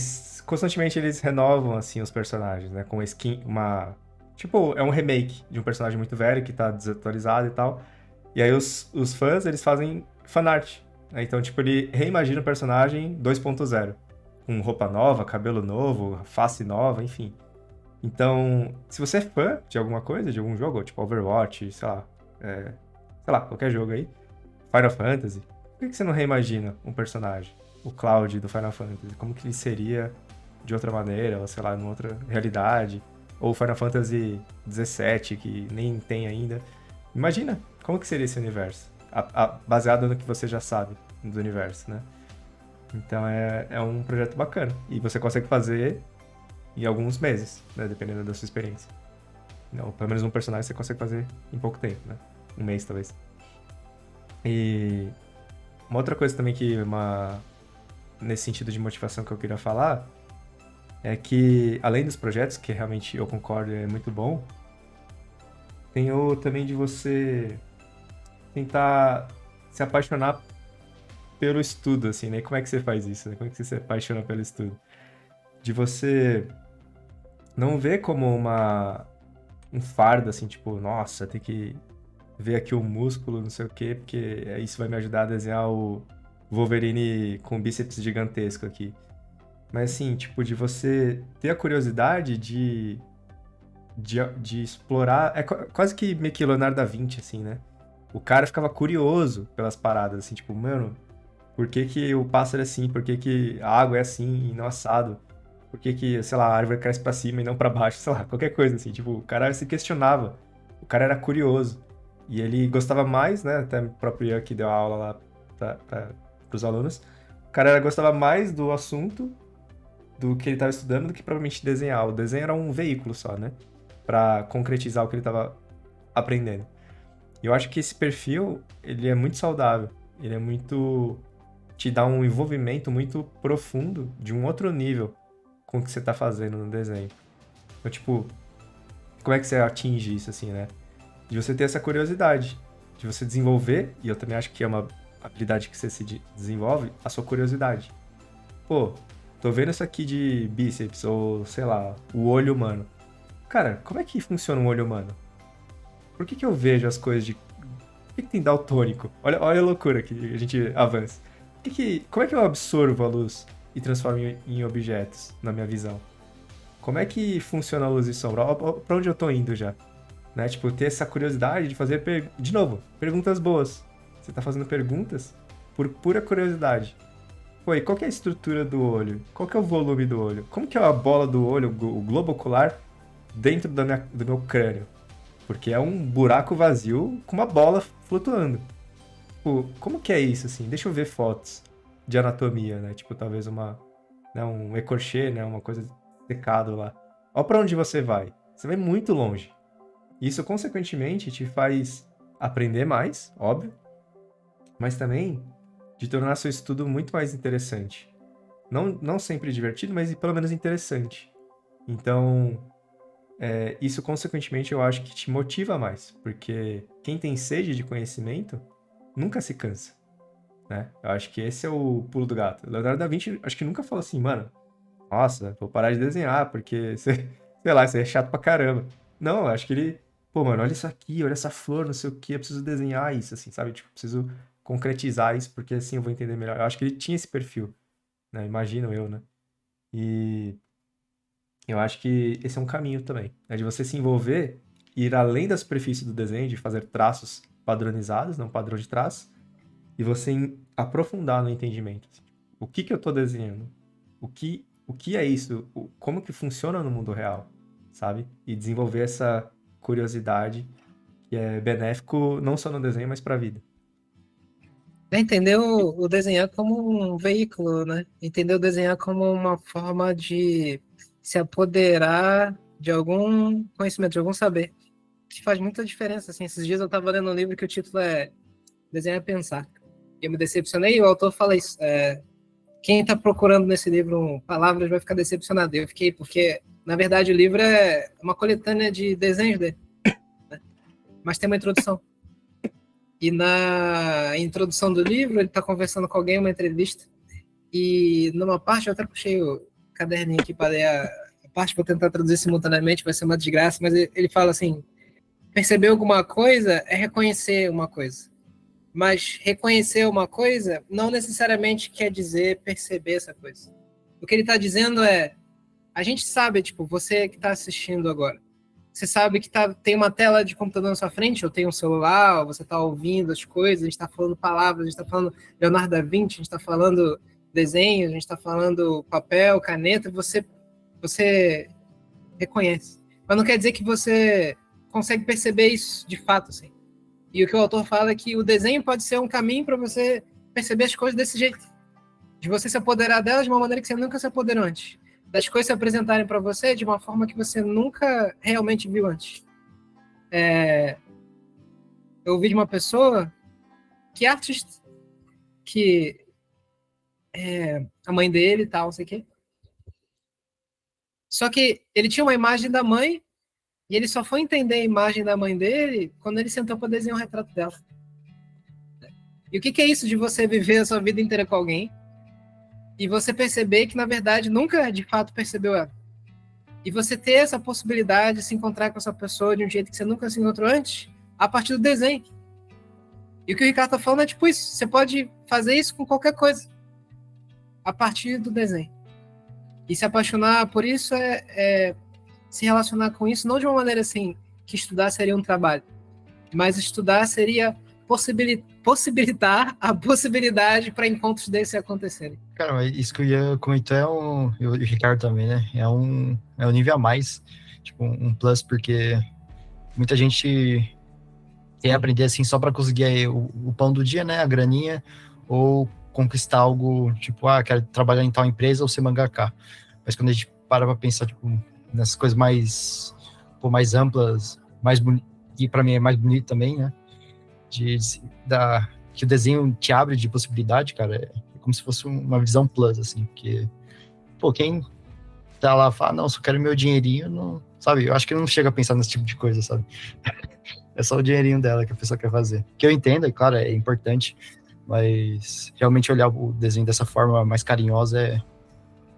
constantemente eles renovam, assim, os personagens, né? Com skin, tipo, é um remake de um personagem muito velho que tá desatualizado e tal. E aí os fãs, eles fazem fanart, né? Então, tipo, ele reimagina o personagem 2.0. Com roupa nova, cabelo novo, face nova, enfim. Então, se você é fã de alguma coisa, de algum jogo, tipo Overwatch, sei lá, qualquer jogo aí, Final Fantasy, por que você não reimagina um personagem? O Cloud do Final Fantasy, como que ele seria de outra maneira, ou sei lá, em outra realidade, ou Final Fantasy 17, que nem tem ainda. Imagina, como que seria esse universo? Baseado no que você já sabe do universo, né? Então é um projeto bacana. E você consegue fazer em alguns meses, né? Dependendo da sua experiência. Não, pelo menos um personagem você consegue fazer em pouco tempo, né? Um mês, talvez. E uma outra coisa também nesse sentido de motivação que eu queria falar é que, além dos projetos, que realmente eu concordo é muito bom, tem o também de você tentar se apaixonar pelo estudo, assim, né? Como é que você faz isso, né? Como é que você se apaixona pelo estudo? De você não ver como um fardo, assim, tipo, nossa, tem que ver aqui o músculo, não sei o quê, porque isso vai me ajudar a desenhar o Wolverine com bíceps gigantesco aqui. Mas, assim, tipo, de você ter a curiosidade de explorar... É quase que meio que Leonardo da Vinci, assim, né? O cara ficava curioso pelas paradas, assim, tipo, mano, por que que o pássaro é assim? Por que que a água é assim e não assado? Por que que, sei lá, a árvore cresce pra cima e não pra baixo? Sei lá, qualquer coisa, assim. Tipo, o cara se questionava. O cara era curioso. E ele gostava mais, né? Até o próprio Ian que deu a aula lá pros alunos. O cara gostava mais do assunto do que ele estava estudando do que provavelmente desenhar. O desenho era um veículo só, né? Pra concretizar o que ele estava aprendendo. E eu acho que esse perfil, ele é muito saudável. Ele é muito... te dá um envolvimento muito profundo de um outro nível com o que você tá fazendo no desenho. Então, tipo, como é que você atinge isso, assim, né? De você ter essa curiosidade, de você desenvolver, e eu também acho que é uma habilidade que você se desenvolve, a sua curiosidade. Pô, tô vendo isso aqui de bíceps, ou, sei lá, o olho humano. Cara, como é que funciona um olho humano? Por que eu vejo as coisas de... Por que tem daltônico? Olha a loucura que a gente avança. Como é que eu absorvo a luz e transformo em objetos, na minha visão. Como é que funciona a luz e sombra? Pra onde eu tô indo já? Né? Tipo, ter essa curiosidade de fazer, de novo, perguntas boas. Você tá fazendo perguntas por pura curiosidade. Pô, e qual que é a estrutura do olho? Qual que é o volume do olho? Como que é a bola do olho, o globo ocular, dentro do meu crânio? Porque é um buraco vazio com uma bola flutuando. Pô, como que é isso, assim? Deixa eu ver fotos de anatomia, né? Tipo, talvez um écorché, né? Uma coisa secado lá. Ó pra onde você vai. Você vai muito longe. Isso, consequentemente, te faz aprender mais, óbvio, mas também de tornar seu estudo muito mais interessante. Não sempre divertido, mas pelo menos interessante. Então, isso, consequentemente, eu acho que te motiva mais, porque quem tem sede de conhecimento nunca se cansa, né? Eu acho que esse é o pulo do gato. Leonardo da Vinci, acho que nunca falou assim, mano, nossa, vou parar de desenhar, porque, sei lá, isso aí é chato pra caramba. Não, eu acho que ele, pô, mano, olha isso aqui, olha essa flor, não sei o que, eu preciso desenhar isso, assim, sabe? Tipo, preciso concretizar isso, porque assim eu vou entender melhor. Eu acho que ele tinha esse perfil, né? Imagino eu, né? E eu acho que esse é um caminho também, né? De você se envolver, ir além da superfície do desenho, de fazer traços padronizados, não padrão de traço, e você aprofundar no entendimento. Assim. O que eu tô desenhando? O que é isso? Como que funciona no mundo real, sabe? E desenvolver essa curiosidade que é benéfico não só no desenho, mas para a vida. Entender o desenhar como um veículo, né? Entender o desenhar como uma forma de se apoderar de algum conhecimento, de algum saber. Que faz muita diferença, assim. Esses dias eu estava lendo um livro que o título é Desenhar é Pensar. E eu me decepcionei e o autor fala isso. Quem está procurando nesse livro palavras vai ficar decepcionado. Eu fiquei, porque, na verdade, o livro é uma coletânea de desenhos dele. Né? Mas tem uma introdução. E na introdução do livro, ele está conversando com alguém, uma entrevista, e numa parte, eu até puxei o caderninho aqui para ler a parte, vou tentar traduzir simultaneamente, vai ser uma desgraça, mas ele fala assim, perceber alguma coisa é reconhecer uma coisa. Mas reconhecer uma coisa não necessariamente quer dizer perceber essa coisa. O que ele está dizendo é, a gente sabe, tipo, você que está assistindo agora, você sabe que tem uma tela de computador na sua frente, ou tem um celular, ou você está ouvindo as coisas, a gente está falando palavras, a gente está falando Leonardo da Vinci, a gente está falando desenho, a gente está falando papel, caneta, você reconhece. Mas não quer dizer que você consegue perceber isso de fato, assim. E o que o autor fala é que o desenho pode ser um caminho para você perceber as coisas desse jeito. De você se apoderar delas de uma maneira que você nunca se apoderou antes. Das coisas se apresentarem para você de uma forma que você nunca realmente viu antes. Eu ouvi de uma pessoa que é artista, que é a mãe dele e tal, não sei o quê. Só que ele tinha uma imagem da mãe e ele só foi entender a imagem da mãe dele quando ele sentou para desenhar um retrato dela. E o que é isso de você viver a sua vida inteira com alguém e você perceber que, na verdade, nunca de fato percebeu ela? E você ter essa possibilidade de se encontrar com essa pessoa de um jeito que você nunca se encontrou antes, a partir do desenho. E o que o Ricardo está falando é tipo isso. Você pode fazer isso com qualquer coisa, a partir do desenho. E se apaixonar por isso é se relacionar com isso, não de uma maneira assim, que estudar seria um trabalho, mas estudar seria possibilitar a possibilidade para encontros desses acontecerem. Cara, mas isso que eu ia comentar e o Ricardo também, né? É um nível a mais, tipo, um plus, porque muita gente quer aprender assim só para conseguir o pão do dia, né? A graninha, ou conquistar algo, tipo, quero trabalhar em tal empresa ou ser mangaka. Mas quando a gente para pensar, tipo, nessas coisas mais amplas, e para mim é mais bonito também, né? Que o desenho te abre de possibilidade, cara, é como se fosse uma visão plus, assim, porque, pô, quem tá lá fala, não, só quero meu dinheirinho, não, sabe? Eu acho que não chega a pensar nesse tipo de coisa, sabe? É só o dinheirinho dela que a pessoa quer fazer. Que eu entendo, é claro, é importante, mas realmente olhar o desenho dessa forma mais carinhosa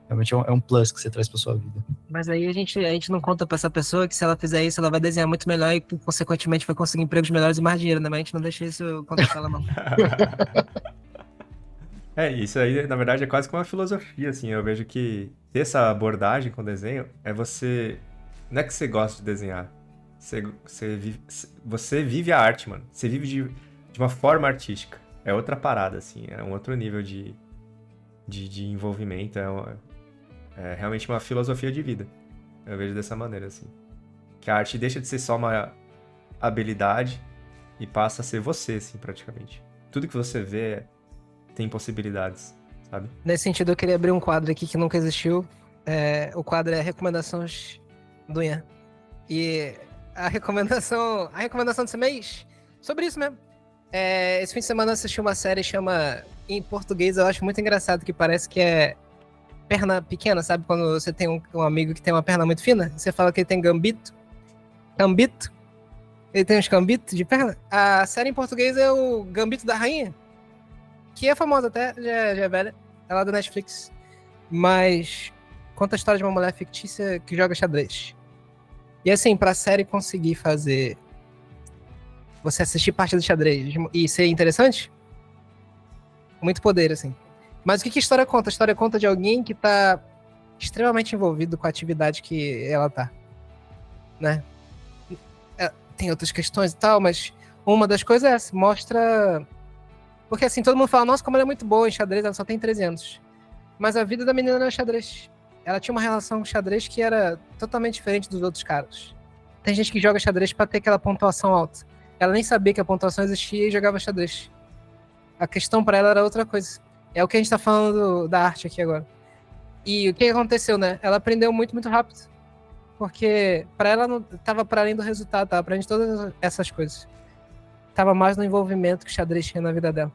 realmente é um plus que você traz pra sua vida. Mas aí a gente não conta pra essa pessoa que se ela fizer isso, ela vai desenhar muito melhor e, consequentemente, vai conseguir empregos melhores e mais dinheiro, né? Mas a gente não deixa isso contar pra ela, não. Isso aí, na verdade, é quase que uma filosofia, assim. Eu vejo que ter essa abordagem com o desenho é você. Não é que você gosta de desenhar. Você vive a arte, mano. Você vive de uma forma artística. É outra parada, assim. É um outro nível de envolvimento. É realmente uma filosofia de vida. Eu vejo dessa maneira, assim. Que a arte deixa de ser só uma habilidade e passa a ser você, assim, praticamente. Tudo que você vê tem possibilidades, sabe? Nesse sentido, eu queria abrir um quadro aqui que nunca existiu. O quadro é Recomendações do Ian. E a recomendação desse mês, sobre isso mesmo. Esse fim de semana eu assisti uma série chama, em português eu acho muito engraçado, que parece que é perna pequena, sabe? Quando você tem um amigo que tem uma perna muito fina, você fala que ele tem gambito. Gambito? Ele tem uns gambitos de perna. A série em português é o Gambito da Rainha, que é famosa até, já é velha. É lá do Netflix. Mas conta a história de uma mulher fictícia que joga xadrez. E assim, pra série conseguir fazer você assistir parte do xadrez e ser interessante, muito poder, assim. Mas o que a história conta? A história conta de alguém que tá extremamente envolvido com a atividade que ela tá, né? Tem outras questões e tal, mas uma das coisas é essa, mostra... Porque assim, todo mundo fala, nossa, como ela é muito boa em xadrez, ela só tem 13 anos. Mas a vida da menina não é xadrez. Ela tinha uma relação com xadrez que era totalmente diferente dos outros caras. Tem gente que joga xadrez pra ter aquela pontuação alta. Ela nem sabia que a pontuação existia e jogava xadrez. A questão pra ela era outra coisa. É o que a gente tá falando da arte aqui agora. E o que aconteceu, né? Ela aprendeu muito, muito rápido. Porque pra ela não tava para além do resultado, tava pra além de todas essas coisas. Tava mais no envolvimento que o xadrez tinha na vida dela.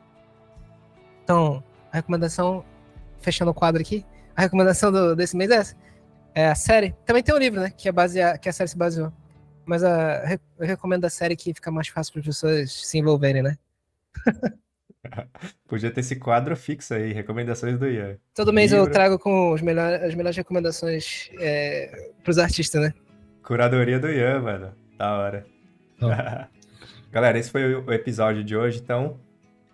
Então, a recomendação, fechando o quadro aqui, a recomendação desse mês é essa. É a série. Também tem um livro, né? Que a série se baseou. Mas eu recomendo a série que fica mais fácil para as pessoas se envolverem, né? Podia ter esse quadro fixo aí, recomendações do Ian. Todo mês eu Livro, trago com as melhores recomendações pros artistas, né? curadoria do Ian, mano. Da hora. Então, Galera, esse foi o episódio de hoje, então.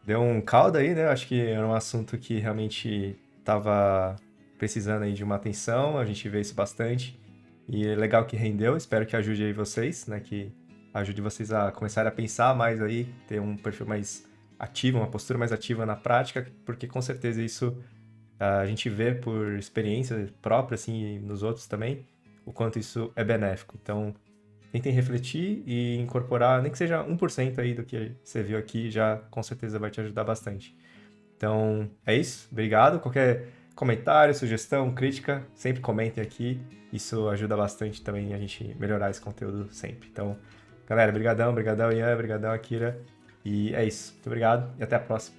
Deu um caldo aí, né? Acho que era um assunto que realmente tava precisando aí de uma atenção. A gente vê isso bastante. E é legal que rendeu. Espero que ajude aí vocês, né? Que ajude vocês a começarem a pensar mais aí, ter um perfil mais ativo, uma postura mais ativa na prática, porque com certeza isso a gente vê por experiência própria, assim, e nos outros também, o quanto isso é benéfico. Então, tentem refletir e incorporar, nem que seja 1% aí do que você viu aqui, já com certeza vai te ajudar bastante. Então, é isso. Obrigado. Qualquer comentário, sugestão, crítica, sempre comentem aqui. Isso ajuda bastante também a gente melhorar esse conteúdo sempre. Então, galera, brigadão, Ian, brigadão, Akira. E é isso. Muito obrigado e até a próxima.